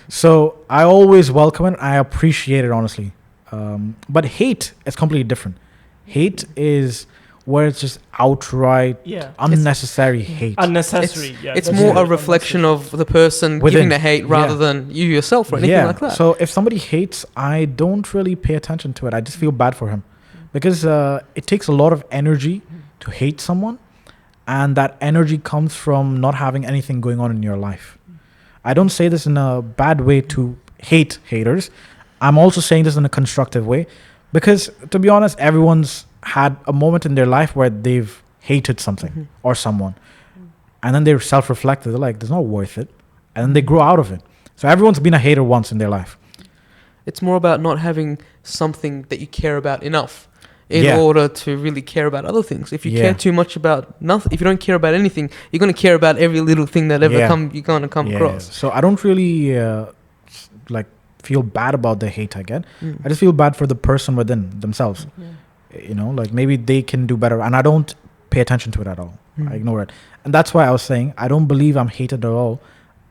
So I always welcome it. I appreciate it, honestly. But hate is completely different. Hate is where it's just outright unnecessary hate. Unnecessary. It's more a reflection of the person giving the hate rather than you yourself or anything like that. So if somebody hates, I don't really pay attention to it. I just feel bad for him because it takes a lot of energy to hate someone, and that energy comes from not having anything going on in your life. I don't say this in a bad way to hate haters. I'm also saying this in a constructive way because, to be honest, everyone's had a moment in their life where they've hated something or someone, and then they're self-reflective. They're like, "It's not worth it," and then they grow out of it. So everyone's been a hater once in their life. It's more about not having something that you care about enough in order to really care about other things. If you care too much about nothing, if you don't care about anything, you're going to care about every little thing that ever you're going to come across. So I don't really like feel bad about the hate I get. I just feel bad for the person within themselves. You know, like maybe they can do better, and I don't pay attention to it at all. I ignore it. And that's why I was saying I don't believe I'm hated at all.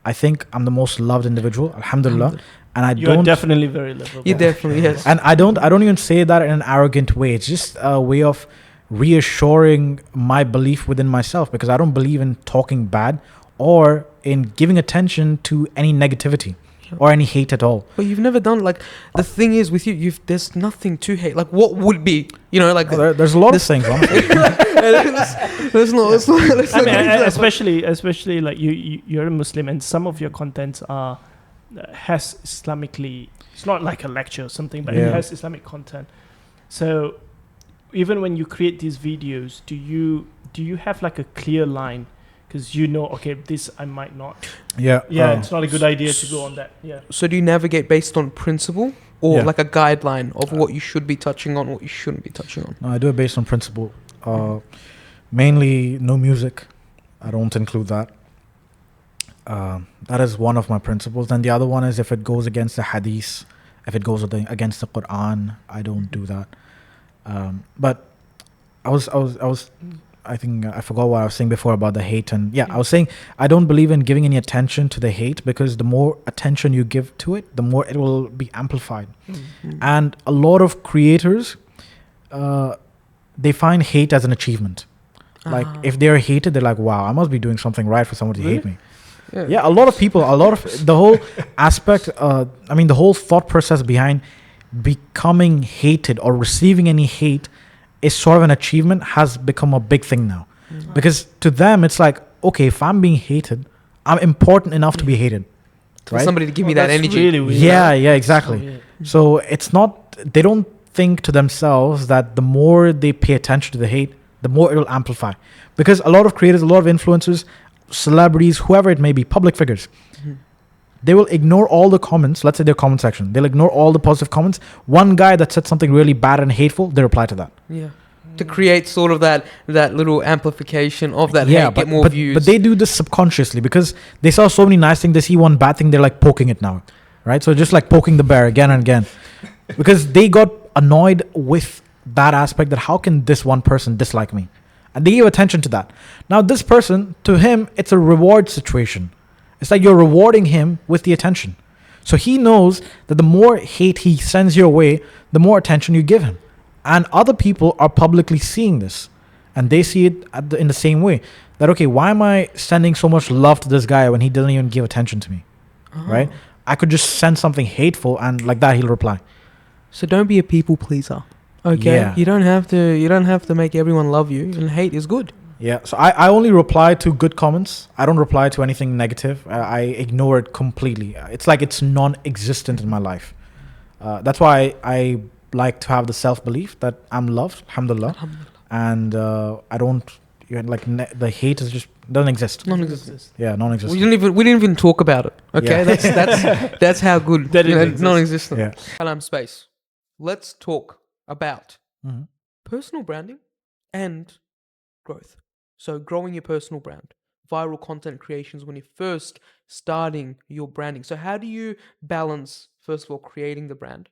I think I'm the most loved individual, alhamdulillah. And You're definitely very lovable. You definitely, yes. And I don't even say that in an arrogant way. It's just a way of reassuring my belief within myself, because I don't believe in talking bad or in giving attention to any negativity or any hate at all. But you've never done, like, the thing is with you, there's nothing to hate. Like, what would be, you know, like... There's a lot of things, honestly. especially like you're a Muslim, and some of your contents are has Islamically, it's not like a lecture or something, but it has Islamic content. So even when you create these videos, do you have like a clear line? Because you know, okay, this I might not. It's not a good idea to go on that. So do you navigate based on principle or like a guideline of what you should be touching on, what you shouldn't be touching on? No, I do it based on principle. Mainly no music. I don't include that. That is one of my principles. Then the other one is if it goes against the hadith, if it goes against the Quran, I don't do that. But I think I forgot what I was saying before about the hate. And I was saying I don't believe in giving any attention to the hate, because the more attention you give to it, the more it will be amplified. And a lot of creators, they find hate as an achievement. Like if they're hated, they're like, wow, I must be doing something right for someone to hate me. A lot of people, the whole aspect, the whole thought process behind becoming hated or receiving any hate is sort of an achievement, has become a big thing now. Because to them, it's like, okay, if I'm being hated, I'm important enough to be hated. For somebody to give me that energy. Really weird. Yeah, exactly. So it's not, they don't think to themselves that the more they pay attention to the hate, the more it will amplify. Because a lot of creators, a lot of influencers, celebrities, whoever it may be, public figures, they will ignore all the comments. Let's say their comment section. They'll ignore all the positive comments. One guy that said something really bad and hateful, they reply to that. Yeah. To create sort of that little amplification of that hate, get more views. But they do this subconsciously because they saw so many nice things. They see one bad thing, they're like poking it now, right? So just like poking the bear again and again, because they got annoyed with that aspect that how can this one person dislike me, and they give attention to that. Now this person, to him, it's a reward situation. It's like you're rewarding him with the attention. So he knows that the more hate he sends your way, the more attention you give him. And other people are publicly seeing this. And they see it in the same way. That, okay, why am I sending so much love to this guy when he doesn't even give attention to me? Right? I could just send something hateful and like that he'll reply. So don't be a people pleaser. Okay? Yeah. You don't have to make everyone love you, and hate is good. Yeah, so I only reply to good comments. I don't reply to anything negative. I ignore it completely. It's like it's non-existent in my life. That's why I like to have the self-belief that I'm loved, alhamdulillah. And I don't, the hate is just, doesn't exist. Non-existent. Yeah, non-existent. We didn't even talk about it. Okay? Yeah. That's how good That is non-existent. Yeah. Kalam space. Let's talk about Mm-hmm. personal branding and growth. So growing your personal brand, viral content creations when you're first starting your branding. So how do you balance, first of all, creating the brand?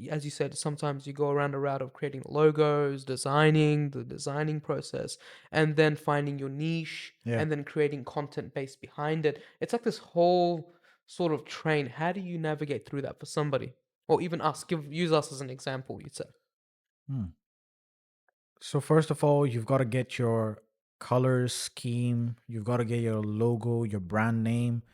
As you said, sometimes you go around a route of creating logos, the designing process, and then finding your niche, and then creating content based behind it. It's like this whole sort of train. How do you navigate through that for somebody? Or even us, use us as an example, you'd say. So first of all, you've got to get your color scheme. You've got to get your logo, your brand name.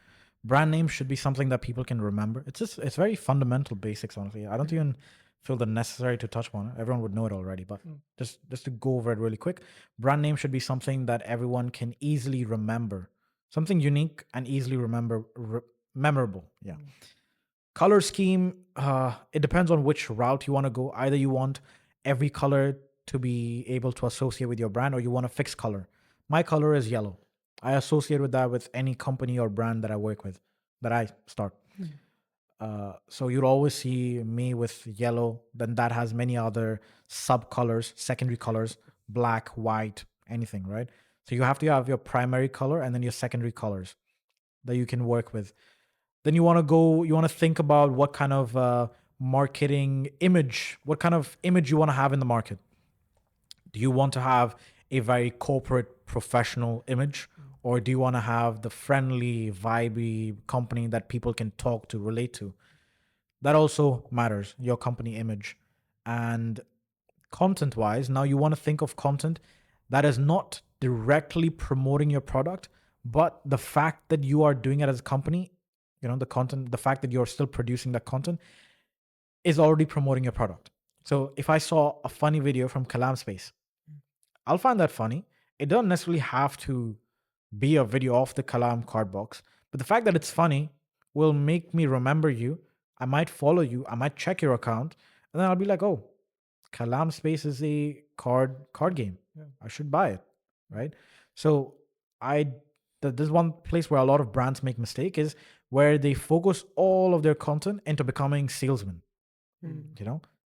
Brand name should be something that people can remember. It's very fundamental basics, honestly. I don't even feel the necessary to touch on it. Everyone would know it already, but just to go over it really quick. Brand name should be something that everyone can easily remember. Something unique and easily memorable. Yeah. Color scheme, it depends on which route you want to go. Either you want every color to be able to associate with your brand, or you want a fixed color. My color is yellow. I associate with that with any company or brand that I work with, that I start. So you'll always see me with yellow. Then that has many other sub colors, secondary colors, black, white, anything, right? So you have to have your primary color and then your secondary colors that you can work with. Then you want to think about what kind of marketing image, what kind of image you want to have in the market. Do you want to have a very corporate, professional image? Or do you want to have the friendly, vibey company that people can talk to, relate to? That also matters, your company image. And content-wise, now you want to think of content that is not directly promoting your product, but the fact that you are doing it as a company, the fact that you're still producing that content is already promoting your product. So if I saw a funny video from Kalam Space, I'll find that funny. It doesn't necessarily have to be a video of the Kalam card box, but the fact that it's funny will make me remember you. I might follow you. I might check your account, and then I'll be like, "Oh, Kalam Space is a card game. Yeah. I should buy it." Right? So there's one place where a lot of brands make mistake is where they focus all of their content into becoming salesmen.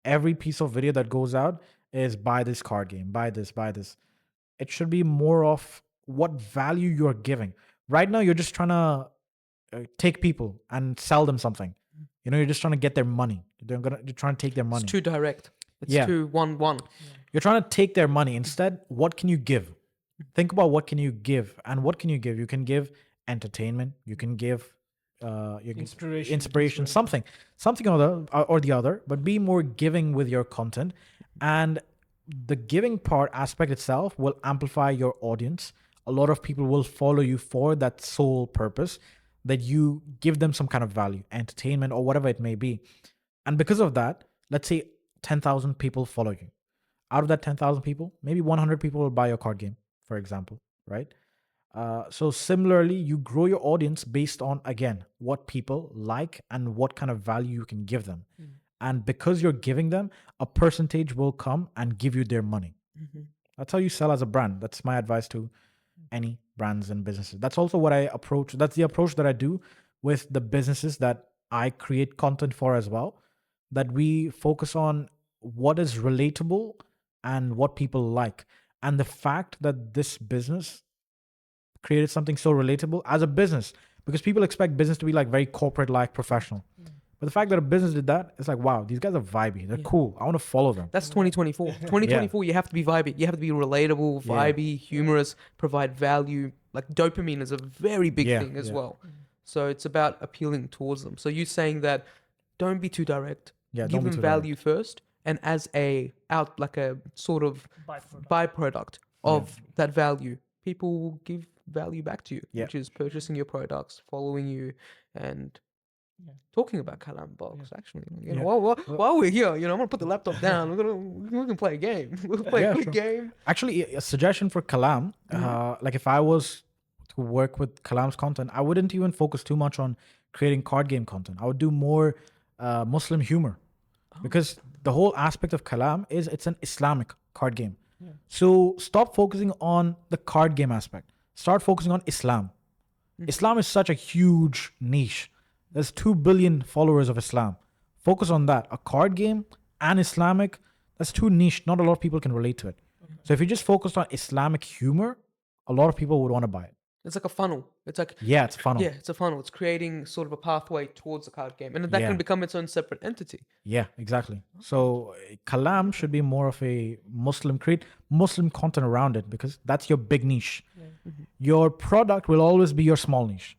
Every piece of video that goes out is buy this card game, buy this. It should be more of what value you're giving. Right now, you're just trying to take people and sell them something. You're just trying to get their money. You're trying to take their money. It's too direct. It's too one. You're trying to take their money. Instead, what can you give? Think about what can you give, and what can you give? You can give entertainment. You can give inspiration, something or the other, but be more giving with your content. And the giving part aspect itself will amplify your audience. A lot of people will follow you for that sole purpose, that you give them some kind of value, entertainment, or whatever it may be. And because of that, let's say 10,000 people follow you. Out of that 10,000 people, maybe 100 people will buy your card game, for example, right? So similarly, you grow your audience based on, again, what people like and what kind of value you can give them. And because you're giving them, a percentage will come and give you their money. That's how you sell as a brand. That's my advice to any brands and businesses. That's also what I approach. That's the approach that I do with the businesses that I create content for as well, that we focus on what is relatable and what people like. And the fact that this business created something so relatable as a business, because people expect business to be like very corporate like professional. But the fact that a business did that, it's like, wow, these guys are vibey. They're cool. I want to follow them. That's 2024. 2024, you have to be vibey. You have to be relatable, vibey, humorous, provide value. Like dopamine is a very big thing as well. So it's about appealing towards them. So you're saying that don't be too direct. Yeah, Give don't be them too value first. And as a sort of byproduct of that value, people will give value back to you, which is purchasing your products, following you, and talking about Kalam box. Actually, you know, while we're here, you know, I'm gonna put the laptop down. We can play a game. We'll play a quick game. Actually, a suggestion for Kalam, like if I was to work with Kalam's content, I wouldn't even focus too much on creating card game content. I would do more Muslim humor, because the whole aspect of Kalam is it's an Islamic card game. So stop focusing on the card game aspect. Start focusing on Islam. Islam is such a huge niche. There's 2 billion followers of Islam. Focus on that. A card game and Islamic, that's too niche. Not a lot of people can relate to it. So if you just focused on Islamic humor, a lot of people would want to buy it. It's like a funnel. It's like it's a funnel. Yeah, it's a funnel. It's creating sort of a pathway towards the card game, and that can become its own separate entity. Yeah, exactly. So Kalam should be more of a create Muslim content around it, because that's your big niche. Your product will always be your small niche.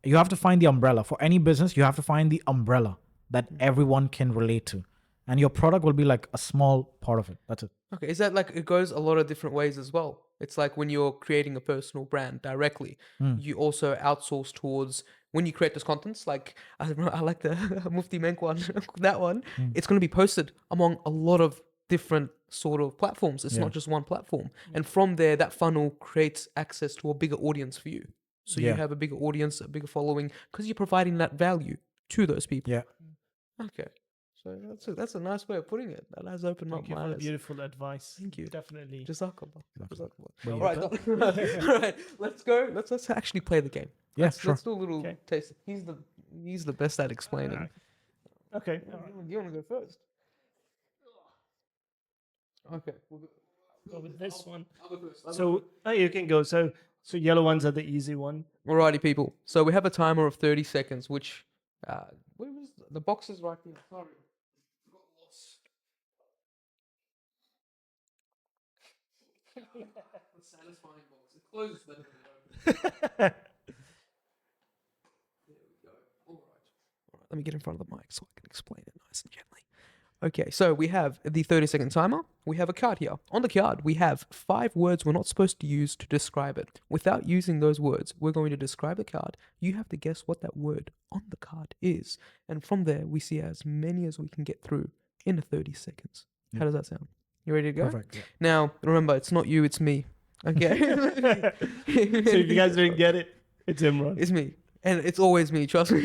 You have to find the umbrella. For any business, you have to find the umbrella that everyone can relate to. And your product will be like a small part of it. That's it. Okay, is that like it goes a lot of different ways as well? It's like when you're creating a personal brand directly, you also outsource towards when you create those contents. Like I like the Mufti Menk one, that one. It's going to be posted among a lot of different sort of platforms. It's not just one platform. And from there, that funnel creates access to a bigger audience for you. So you have a bigger audience, a bigger following, because you're providing that value to those people. Yeah. Okay. So that's a nice way of putting it. That has opened up my eyes. Beautiful advice. Thank you. Definitely. Jazakallah. All right. All right. Let's go. Let's actually play the game. Yeah, Let's do a little taste. He's the best at explaining. Okay. You want to go first? Okay. We'll go with this one. I'll go first. So you can go. So yellow ones are the easy one. Alrighty, people. So we have a timer of 30 seconds, which where was the box is right here. Sorry. Got lost. The satisfying box. It closes better than it opens. There we go. Alright, let me get in front of the mic so I can explain it nice and gently. Okay, so we have the 30-second timer. We have a card here. On the card, we have 5 words we're not supposed to use to describe it. Without using those words, we're going to describe the card. You have to guess what that word on the card is. And from there, we see as many as we can get through in 30 seconds. How does that sound? You ready to go? Perfect. Yeah. Now, remember, it's not you, it's me. Okay? So if you guys didn't get it, it's Imran. It's me. And it's always me, trust me.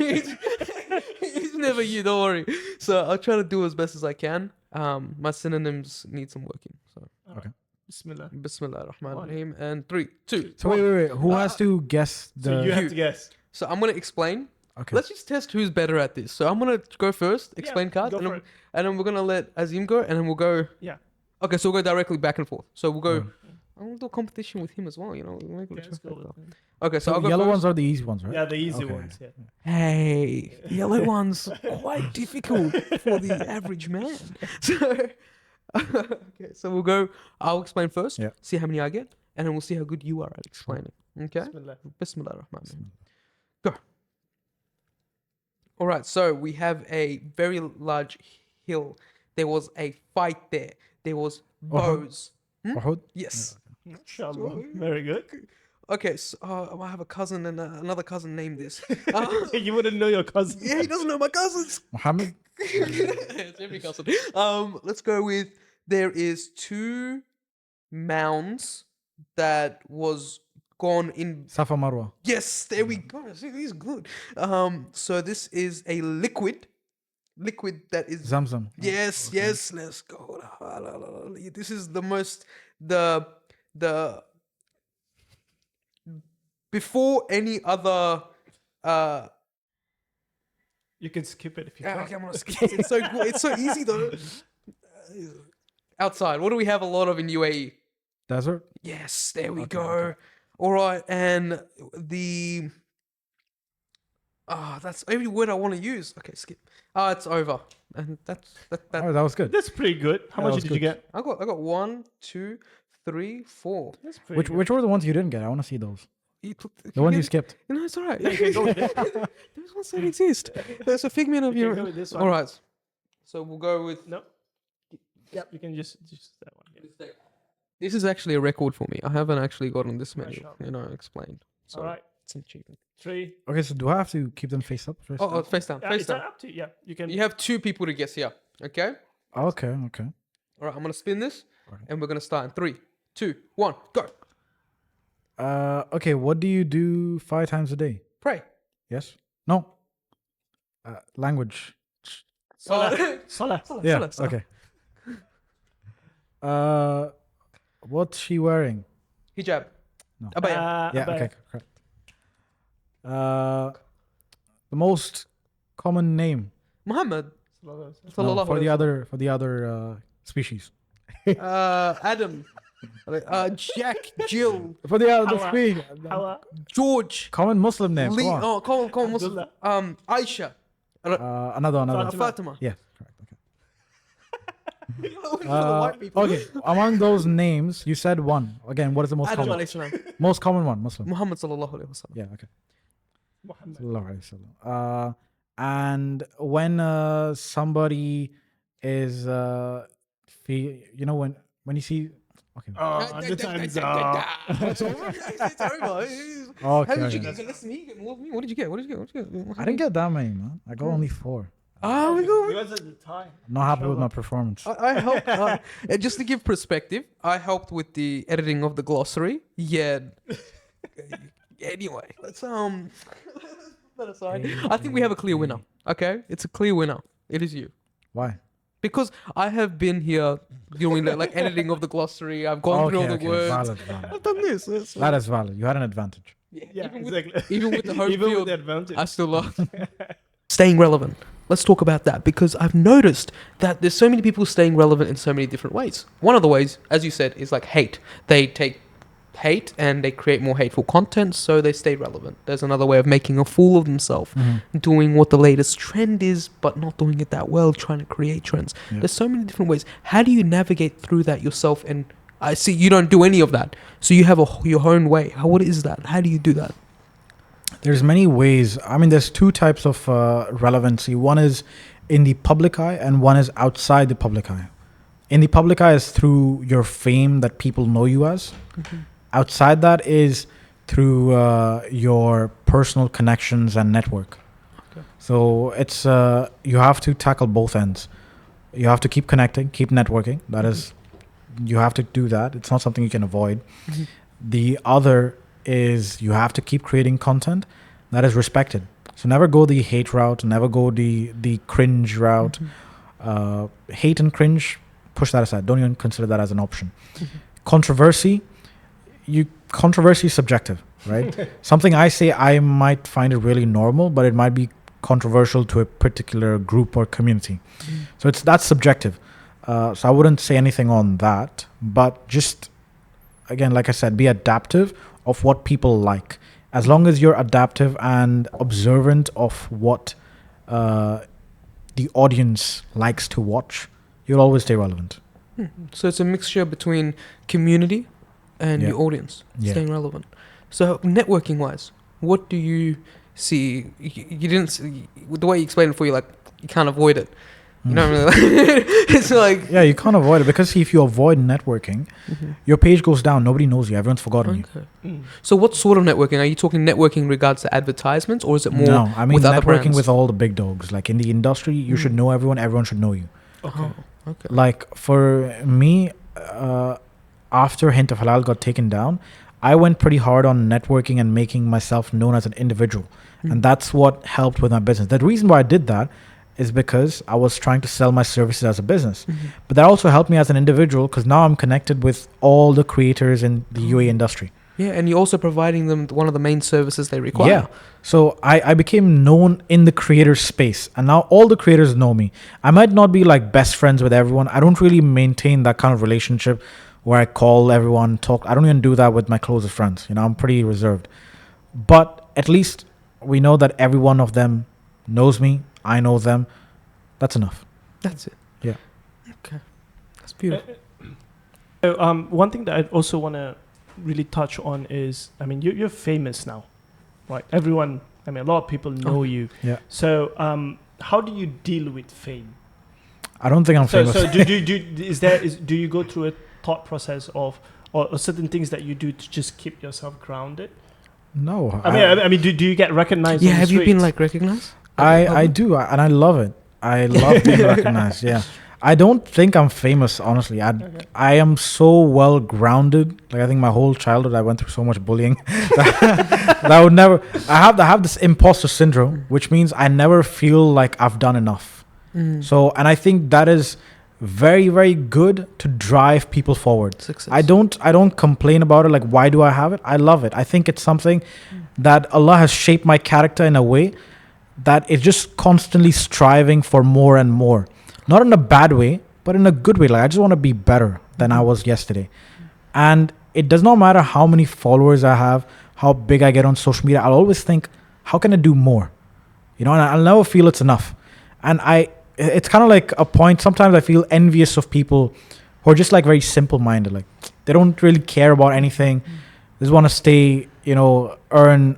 It's never you, don't worry. So I'll try to do as best as I can. My synonyms need some working. So Okay. Bismillah. Bismillah ar-Rahman ar-Rahim. And 3, 2. So wait. Who has to guess the... So you have to guess. So I'm going to explain. Okay. Let's just test who's better at this. So I'm going to go first, explain cards. Go for it. And then we're going to let Azim go. And then we'll go... Yeah. Okay, so we'll go directly back and forth. So we'll go... I'm going to do a competition with him as well, you know. Let's go. Okay, so I'll go yellow first. ones are the easy ones, right? Yeah, the easy ones. Yeah. Hey, the yellow one's quite difficult for the average man. So, okay, so we'll go. I'll explain first. Yeah. See how many I get, and then we'll see how good you are at explaining. Okay. Bismillah. Bismillah ar-Rahman. Go. All right. So we have a very large hill. There was a fight there. There was bows. Uhud? Yes. Inshallah. Very good. Okay, so I have a cousin and another cousin named this. You wouldn't know your cousin. Yeah, he doesn't know my cousins. Muhammad? It's every cousin. Let's go with there is 2 mounds that was gone in. Safa Marwa. Yes, there we go. See, he's good. So this is a liquid that is Zamzam. Yes, yes, let's go. This is the most the before any other You can skip it if you Ah, want. okay, I'm gonna skip. It's so good. It's so easy though. Outside, what do we have a lot of in UAE? Desert. Yes, there we Okay, go. okay. All right, and the that's every word I want to use. Okay, skip. It's over, and that. Oh, that was good. That's pretty good. How Yeah, much that was did you good. get? I got 1, 2, 3, 4. That's pretty Which good. which were the ones you didn't get? I want to see those. You took The ones you get- skipped. No, it's all right. Yeah, you can go with this. Those ones don't exist. There's a figment of You can your. go with this one. All right, so we'll go with. No. Yep. You can just that one. Yeah. This is actually a record for me. I haven't actually gotten this many, Mashallah. explained. So All right. it's an achievement. 3. Okay, so do I have to keep them face up? Face Oh, down? face down, face It's down. up to you. Yeah. You can. You have 2 people to guess here. Okay. Okay, okay. All right, I'm gonna spin this, Okay. and we're gonna start in 3, 2, 1, go. Okay, what do you do 5 times a day? Pray. Yes? No. Language. Salah. Salah. Yeah. Okay. What's she wearing? Hijab. No. Abaya. Yeah. Okay. Correct. The most common name Muhammad. no, Sallallahu for alaihi the other species. Adam. Jack. Jill. For the other Hawa. species. Hawa. George. Common Muslim name. Lee. Come on. Oh, call Muslim. Abdullah. Aisha. Another. Fatima. Yeah. Correct. Okay. For the white people. Okay. Among those names, you said one. Again, what is the most Adam common? alayhi salam. Most common one, Muslim. Muhammad sallallahu alaihi wasallam. Yeah. Okay. Muhammad. Sallallahu alaihi wasallam. And when somebody is when you see okay. Oh, the time's up. It's over. It's over. How Okay, did you okay. get? Less than me. Get more than me. What did you get? What did you get? I didn't get that many, man. I got only 4. Oh my god. Because of the time. I'm not happy with my performance. I helped. And just to give perspective, I helped with the editing of the glossary. Yeah. Anyway, let's put that aside. I think we have a clear winner. Okay, it's a clear winner. It is you. Why? Because I have been here doing like editing of the glossary. I've gone through all the words. Valid, valid. I've done this. That is valid. You had an advantage. Yeah, even with, exactly. even with the home Even with field, the advantage. I still lost. Staying relevant. Let's talk about that because I've noticed that there's so many people staying relevant in so many different ways. One of the ways, as you said, is like hate. They take hate and they create more hateful content, so they stay relevant. There's another way of making a fool of themselves, doing what the latest trend is, but not doing it that well, trying to create trends. Yeah. There's so many different ways. How do you navigate through that yourself? And I see you don't do any of that, so you have your own way. What is that? How do you do that? There's many ways. I mean, there's 2 types of relevancy. One is in the public eye, and one is outside the public eye. In the public eye is through your fame that people know you as. Outside that is through your personal connections and network. Okay. So it's you have to tackle both ends. You have to keep connecting, keep networking. That is, you have to do that. It's not something you can avoid. The other is you have to keep creating content that is respected. So never go the hate route, never go the cringe route. Hate and cringe, push that aside. Don't even consider that as an option. Controversy is subjective, right? Something I say, I might find it really normal, but it might be controversial to a particular group or community. So that's subjective. So I wouldn't say anything on that, but just again, like I said, be adaptive of what people like. As long as you're adaptive and observant of what the audience likes to watch, you'll always stay relevant. So it's a mixture between community and Yeah. your audience, Yeah. staying relevant. So networking wise, what do you see? You didn't see, the way you explained it before, you like you can't avoid it. You know what I mean? It's like Yeah, you can't avoid it because if you avoid networking, your page goes down. Nobody knows you. Everyone's forgotten you. okay. So what sort of networking? Are you talking networking in regards to advertisements, or is it more? No, I mean with other networking brands? with all the big dogs. Like in the industry, you should know everyone. Everyone should know you. Okay. Oh, okay. Like for me, after Hint of Halal got taken down, I went pretty hard on networking and making myself known as an individual. And that's what helped with my business. The reason why I did that is because I was trying to sell my services as a business. But that also helped me as an individual because now I'm connected with all the creators in the UAE industry. Yeah, and you're also providing them one of the main services they require. Yeah. So I became known in the creator space, and now all the creators know me. I might not be like best friends with everyone. I don't really maintain that kind of relationship where I call everyone, talk. I don't even do that with my closest friends. You know, I'm pretty reserved. But at least we know that every one of them knows me. I know them. That's enough. That's it. Yeah. Okay. That's beautiful. One thing that I also want to really touch on is, I mean, you're famous now, right? Everyone, I mean, a lot of people know you. Yeah. So how do you deal with fame? I don't think I'm famous. So do you go through a thought process of or certain things that you do to just keep yourself grounded? No. I mean, do you get recognized? Yeah, on the have you been streets? like recognized? I do, and I love it. I love being recognized. Yeah. I don't think I'm famous, honestly. I am so well grounded. Like I think my whole childhood I went through so much bullying that I would never. I have this imposter syndrome, which means I never feel like I've done enough. So, and I think that is very, very good to drive people forward. Success. I don't complain about it. Like, why do I have it? I love it. I think it's something that Allah has shaped my character in a way that it's just constantly striving for more and more. Not in a bad way, but in a good way. Like I just want to be better than I was yesterday. And it does not matter how many followers I have, how big I get on social media. I'll always think, how can I do more? You know, and I'll never feel it's enough. And it's kind of like a point. Sometimes I feel envious of people who are just like very simple-minded. Like they don't really care about anything. They just want to stay, you know, earn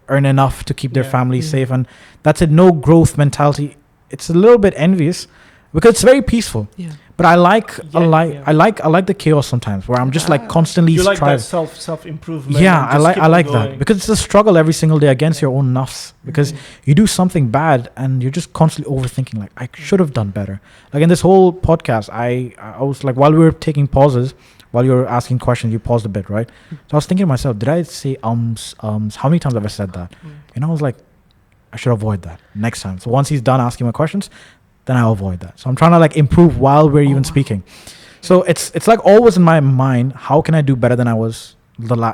enough to keep their family safe. And that's it. No growth mentality. It's a little bit envious because it's very peaceful. Yeah. But I like the chaos sometimes where I'm just like constantly you like striving. that self improvement. Yeah, I like that because it's a struggle every single day against your own nafs, because you do something bad and you're just constantly overthinking like I should have done better. Like in this whole podcast, I was like, while we were taking pauses, while you were asking questions, you paused a bit, right? So I was thinking to myself, did I say how many times have I said that? And I was like, I should avoid that next time. So once he's done asking my questions, then I'll avoid that. So I'm trying to like improve while we're even speaking. So it's like always in my mind, how can I do better than I was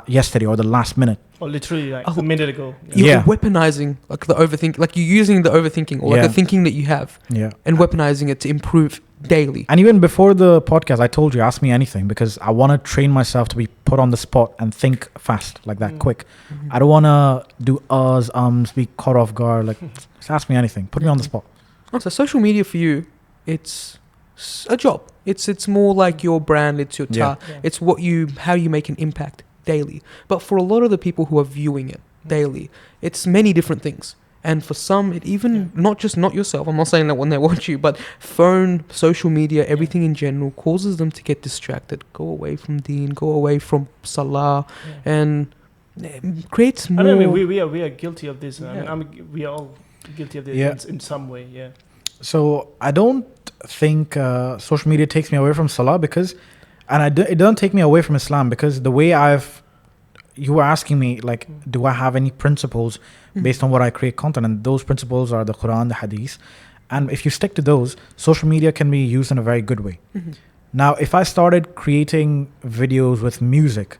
yesterday or the last minute? Or literally like a minute ago. You're weaponizing like the overthink, like you're using the overthinking or like the thinking that you have and weaponizing it to improve daily. And even before the podcast, I told you, ask me anything, because I want to train myself to be put on the spot and think fast, like that, quick. I don't want to do be caught off guard. Like, just ask me anything. Put me on the spot. So social media for you, it's a job. It's more like your brand. It's your it's how you make an impact daily. But for a lot of the people who are viewing it daily, it's many different things. And for some, it even not yourself. I'm not saying that when they watch you, but phone, social media, everything in general causes them to get distracted, go away from Deen, go away from Salah, and creates more. I mean, we are guilty of this. I mean, we are all guilty of this in some way. Yeah. So I don't think social media takes me away from Salah because, it doesn't take me away from Islam, because the way you were asking me, like, do I have any principles based on what I create content? And those principles are the Quran, the Hadith. And if you stick to those, social media can be used in a very good way. Now, if I started creating videos with music,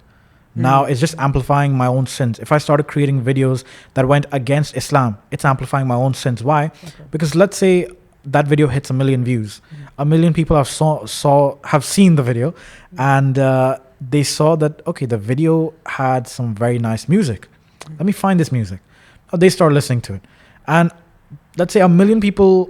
now it's just amplifying my own sins. If I started creating videos that went against Islam, it's amplifying my own sins. Why? Because let's say that video hits 1 million views. 1 million people have seen the video, and they saw that, okay, the video had some very nice music. Let me find this music. They start listening to it. And let's say 1 million people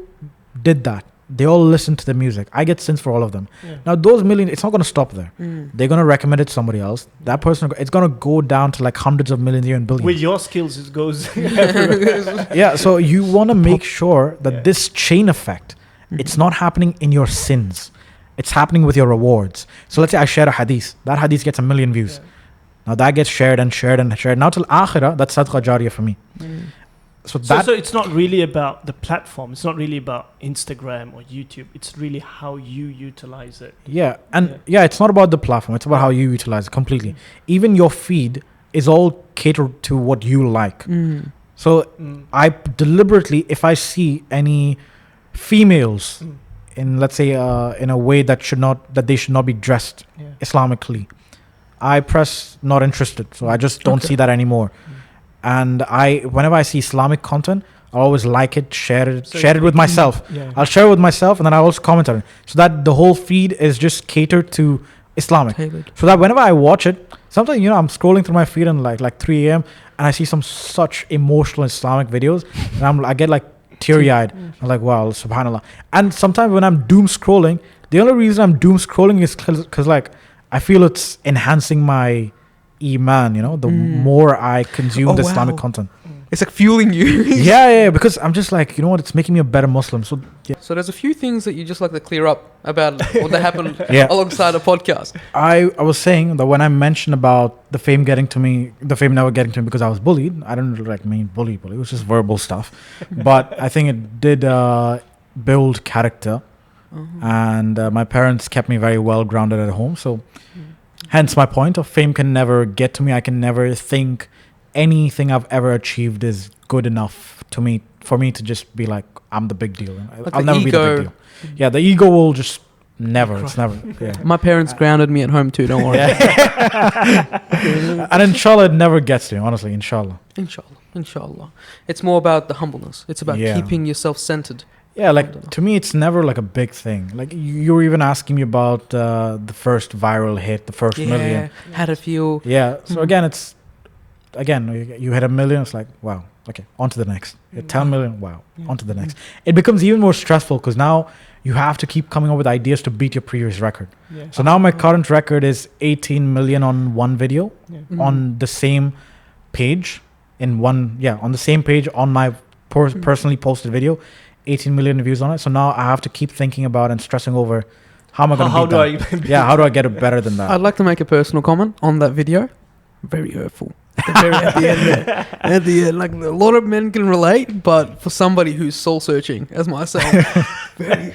did that. They all listened to the music. I get sins for all of them. Now, those million, it's not going to stop there. They're going to recommend it to somebody else. That person, it's going to go down to like hundreds of millions, even billions. With your skills, it goes everywhere. Yeah, so you want to make sure that this chain effect, it's not happening in your sins. It's happening with your rewards. So let's say I share a hadith. That hadith gets 1 million views. Now that gets shared and shared and shared. Now till akhirah, that's sadqa jariyah for me. So it's not really about the platform. It's not really about Instagram or YouTube. It's really how you utilize it. Yeah, and it's not about the platform. It's about how you utilize it completely. Even your feed is all catered to what you like. So I deliberately, if I see any females in, let's say, in a way that they should not be dressed Islamically, I press not interested. So I just don't see that anymore. And whenever I see Islamic content, I always like it, share it with myself. Yeah. I'll share it with myself, and then I also comment on it, so that the whole feed is just catered to Islamic. Tailored. So that whenever I watch it, sometimes I'm scrolling through my feed and like 3 a.m. and I see some such emotional Islamic videos, and I get like teary-eyed. I'm like, wow, subhanallah. And sometimes when I'm doom scrolling, the only reason I'm doom scrolling is because like I feel it's enhancing my iman. The more I consume the Islamic content. It's like fueling you. yeah, because I'm just like, it's making me a better Muslim. So yeah. So there's a few things that you just like to clear up about what that happened Yeah. alongside a podcast. I was saying that when I mentioned about the fame never getting to me because I was bullied, I didn't like mean bully. It was just verbal stuff. But I think it did build character. And my parents kept me very well grounded at home. So hence my point of fame can never get to me. I can never think anything I've ever achieved is good enough for me to just be like, I'm the big deal. Like I'll the never be the ego. big deal. Yeah, the ego will just never. It's never. Yeah. My parents grounded me at home too, don't worry. And inshallah, it never gets to you, honestly, inshallah. Inshallah. It's more about the humbleness. It's about Yeah. keeping yourself centered. Yeah, like to me, it's never like a big thing. Like you were even asking me about the first viral hit, the first million. How to feel. Yeah. So again, you hit a million. It's like, wow. Okay, on to the next. 10 million. Wow. On to the next. It becomes even more stressful because now you have to keep coming up with ideas to beat your previous record. Yeah. So now my current record is 18 million on one video on the same page on the same page on my personally posted video, 18 million views on it. So now I have to keep thinking about and stressing over how am I going to beat that? How do I get it better than that? I'd like to make a personal comment on that video. Very hurtful. At the end there. At the end, like a lot of men can relate, but for somebody who's soul searching, as myself, very.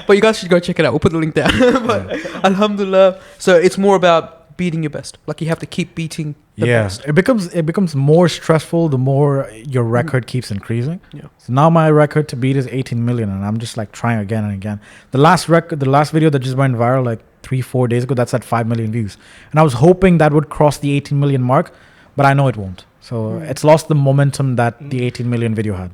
But you guys should go check it out. We'll put the link down. But alhamdulillah. So it's more about beating your best. Like you have to keep beating the best. It becomes more stressful the more your record keeps increasing. Yeah. So now my record to beat is 18 million, and I'm just like trying again and again. The last video that just went viral like 3-4 days ago, that's at 5 million views, and I was hoping that would cross the 18 million mark, but I know it won't. So it's lost the momentum that the 18 million video had.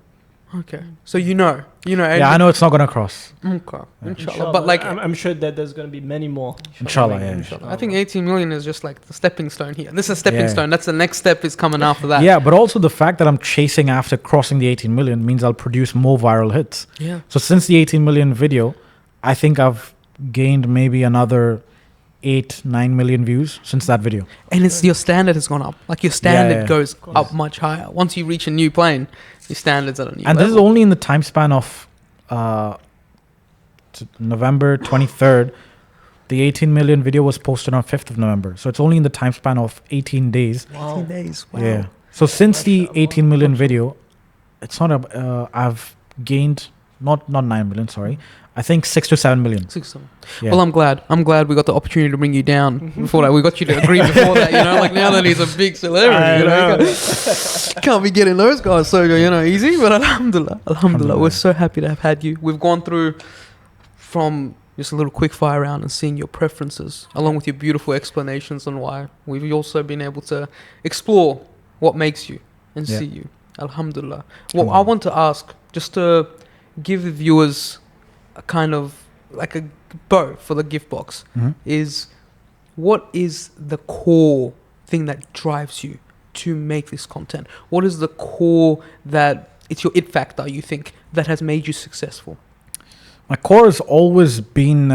Okay. So you know. Yeah, I know it's not gonna cross. Okay. Inshallah. But like, I'm sure that there's going to be many more. Inshallah, yeah. inshallah. I think 18 million is just like the stepping stone here. This is a stepping stone. That's the next step is coming after that. Yeah, but also the fact that I'm chasing after crossing the 18 million means I'll produce more viral hits. Yeah. So since the 18 million video, I think I've gained maybe another 8-9 million views since that video. And it's your standard has gone up. Like your standard Yeah. goes up much higher. Once you reach a new plane, your standards are a new And level. this is only in the time span of November 23rd. The 18 million video was posted on 5th of November. So it's only in the time span of 18 days. 18 days. Wow. Yeah. So since the 18 million video, it's not I've gained not 9 million, sorry. I think 6 to 7 million. 6 7. Yeah. Well, I'm glad we got the opportunity to bring you down before that. We got you to agree before that, like now that he's a big celebrity, can't be getting those guys so, easy. But alhamdulillah, we're so happy to have had you. We've gone through from just a little quick fire round and seeing your preferences, along with your beautiful explanations on why. We've also been able to explore what makes you and see you. Alhamdulillah. Well, I want to ask, just to give the viewers a kind of like a bow for the gift box, is what is the core thing that drives you to make this content? What is the core that it's your it factor, you think, that has made you successful? My core has always been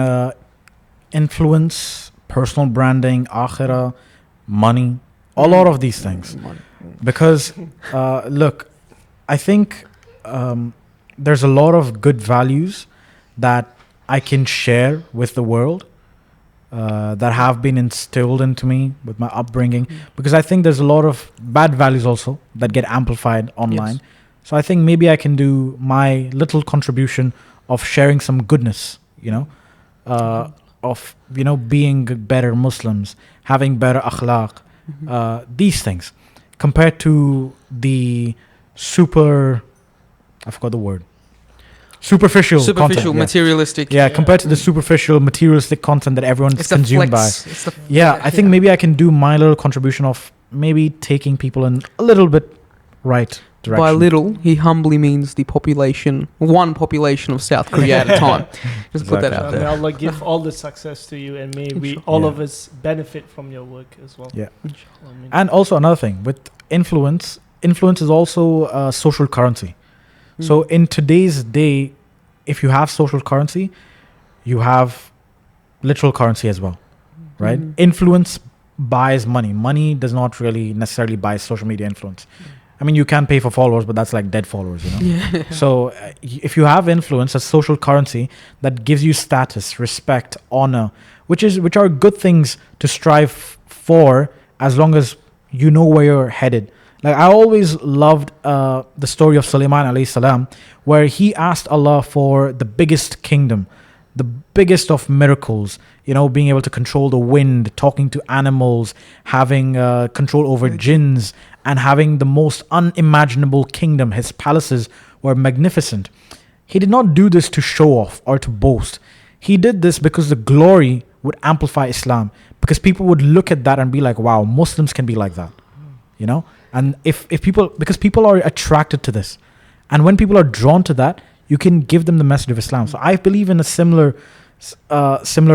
influence, personal branding, akhirah, money, a lot of these things. Because, look, I think there's a lot of good values that I can share with the world that have been instilled into me with my upbringing. Because I think there's a lot of bad values also that get amplified online. Yes. So I think maybe I can do my little contribution of sharing some goodness, of, being better Muslims, having better akhlaq, these things, compared to the super, I forgot the word. superficial content, yeah. materialistic. Yeah, compared to the superficial materialistic content that everyone's It's the consumed flex. by. It's the Yeah, I think maybe I can do my little contribution of maybe taking people in a little bit right direction. By little, he humbly means the one population of South Korea at a time. Just put that out May there. Allah give all the success to you, and may we Inshallah. all Yeah. of us benefit from your work as well. Yeah. Ameen. And also another thing with influence is also social currency. So Mm. in today's day, if you have social currency, you have literal currency as well, right? Mm. Influence buys money. Money does not really necessarily buy social media influence. I mean, you can pay for followers, but that's like dead followers, you know? Yeah. So if you have influence, a social currency that gives you status, respect, honor, which are good things to strive for as long as you know where you're headed. Like I always loved the story of Sulaiman alayhi salam, where he asked Allah for the biggest kingdom, the biggest of miracles, you know, being able to control the wind, talking to animals, having control over jinns, and having the most unimaginable kingdom. His palaces were magnificent. He did not do this to show off or to boast. He did this because the glory would amplify Islam, because people would look at that and be like, wow, Muslims can be like that, you know? And if people, because people are attracted to this, and when people are drawn to that, you can give them the message of Islam. So I believe in a similar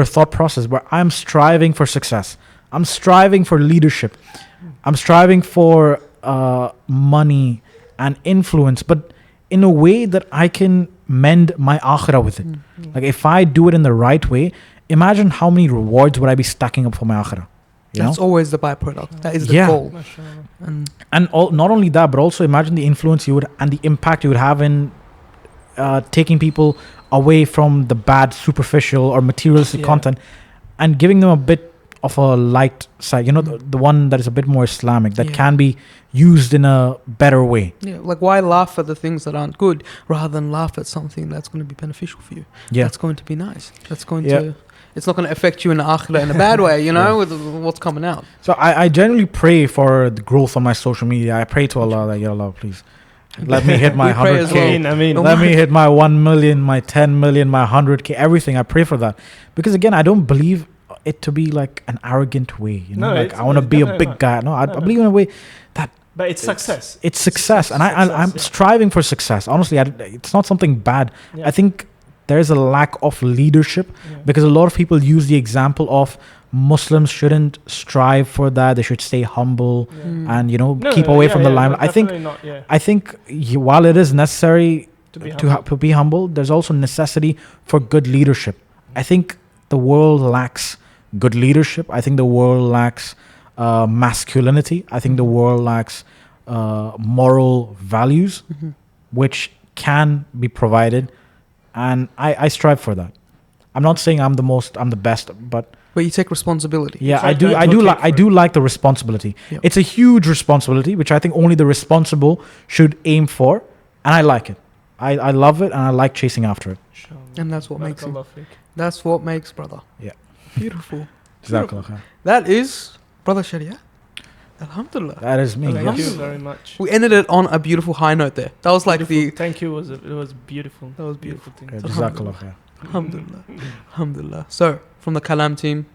thought process where I'm striving for success. I'm striving for leadership. I'm striving for money and influence, but in a way that I can mend my akhirah with it. Like if I do it in the right way, imagine how many rewards would I be stacking up for my akhirah. You That's know? always the byproduct. That is the Yeah. goal. MashaAllah. And Not only that, but also imagine the influence you would and the impact you would have in taking people away from the bad, superficial or materialistic Yeah. content and giving them a bit of a light side, you know, the one that is a bit more Islamic, that Yeah. can be used in a better way. yeah, like why laugh at the things that aren't good rather than laugh at something that's going to be beneficial for you? Yeah. That's going to be nice. That's going Yeah. to. It's not going to affect you in the akhirah in a bad way, you know, with what's coming out. So I generally pray for the growth on my social media. I pray to Allah that, Ya Allah, please let me hit my We pray as 100K. well. I mean, Let me hit my 1 million, my 10 million, my 100K, everything. I pray for that. Because again, I don't believe it to be like an arrogant way. You know, No, like it's- I want to be no, a big no. guy. No, I No, no. believe in a way that but it's success. it's success. And I'm Success, yeah. striving for success. Honestly, it's not something bad. Yeah. I think there's a lack of leadership Yeah. because a lot of people use the example of Muslims shouldn't strive for that. They should stay humble Yeah. Mm. and, you know, No, keep no, away yeah, from the yeah, limelight. no, I think definitely not, yeah. I think while it is necessary To be to be humble, there's also necessity for good leadership. I think the world lacks good leadership. I think the world lacks masculinity. I think the world lacks moral values, Mhm. which can be provided, and I strive for that. I'm not saying I'm the best, but But you take responsibility. yeah, try I to do advocate like for it. like the responsibility. Yeah. It's a huge responsibility, which I think only the responsible should aim for, and I like it. I love it, and I like chasing after it. Inshallah. And that's what makes him. Barakallah feek. That's what makes brother. Yeah. Beautiful. Jazakallah khair. That is brother Shahreyar. Alhamdulillah. That is me. Thank you Yes. very much. We ended it on a beautiful high note there. That was like Beautiful. Thank you. It was beautiful. That was beautiful. thing. Okay, Jazakallah khair. Alhamdulillah. Alhamdulillah. So, from the Kalam team,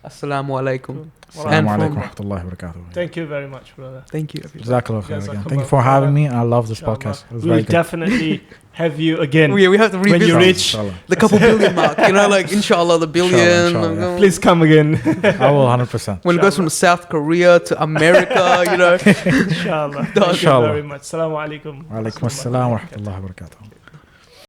Assalamu alaikum. Well, And Assalamu from- alaikum wa rahmatullahi wa barakatuh. Thank you very much, brother. Thank you, everybody. Jazakallah khair again. Jazakallah Thank you for having khair. me, and I love this Inshallah. podcast. It was We'll very good. definitely have you again. We have to When revisit you reach- Inshallah. the couple billion mark. You know, like inshallah, the billion. Inshallah, yeah. Please come again. I will 100%. When it goes from South Korea to America, you know. Inshallah. Thank you Inshallah. very much. Assalamu alaikum. Wa alaikum assalam wa rahmatullahi wa barakatuh.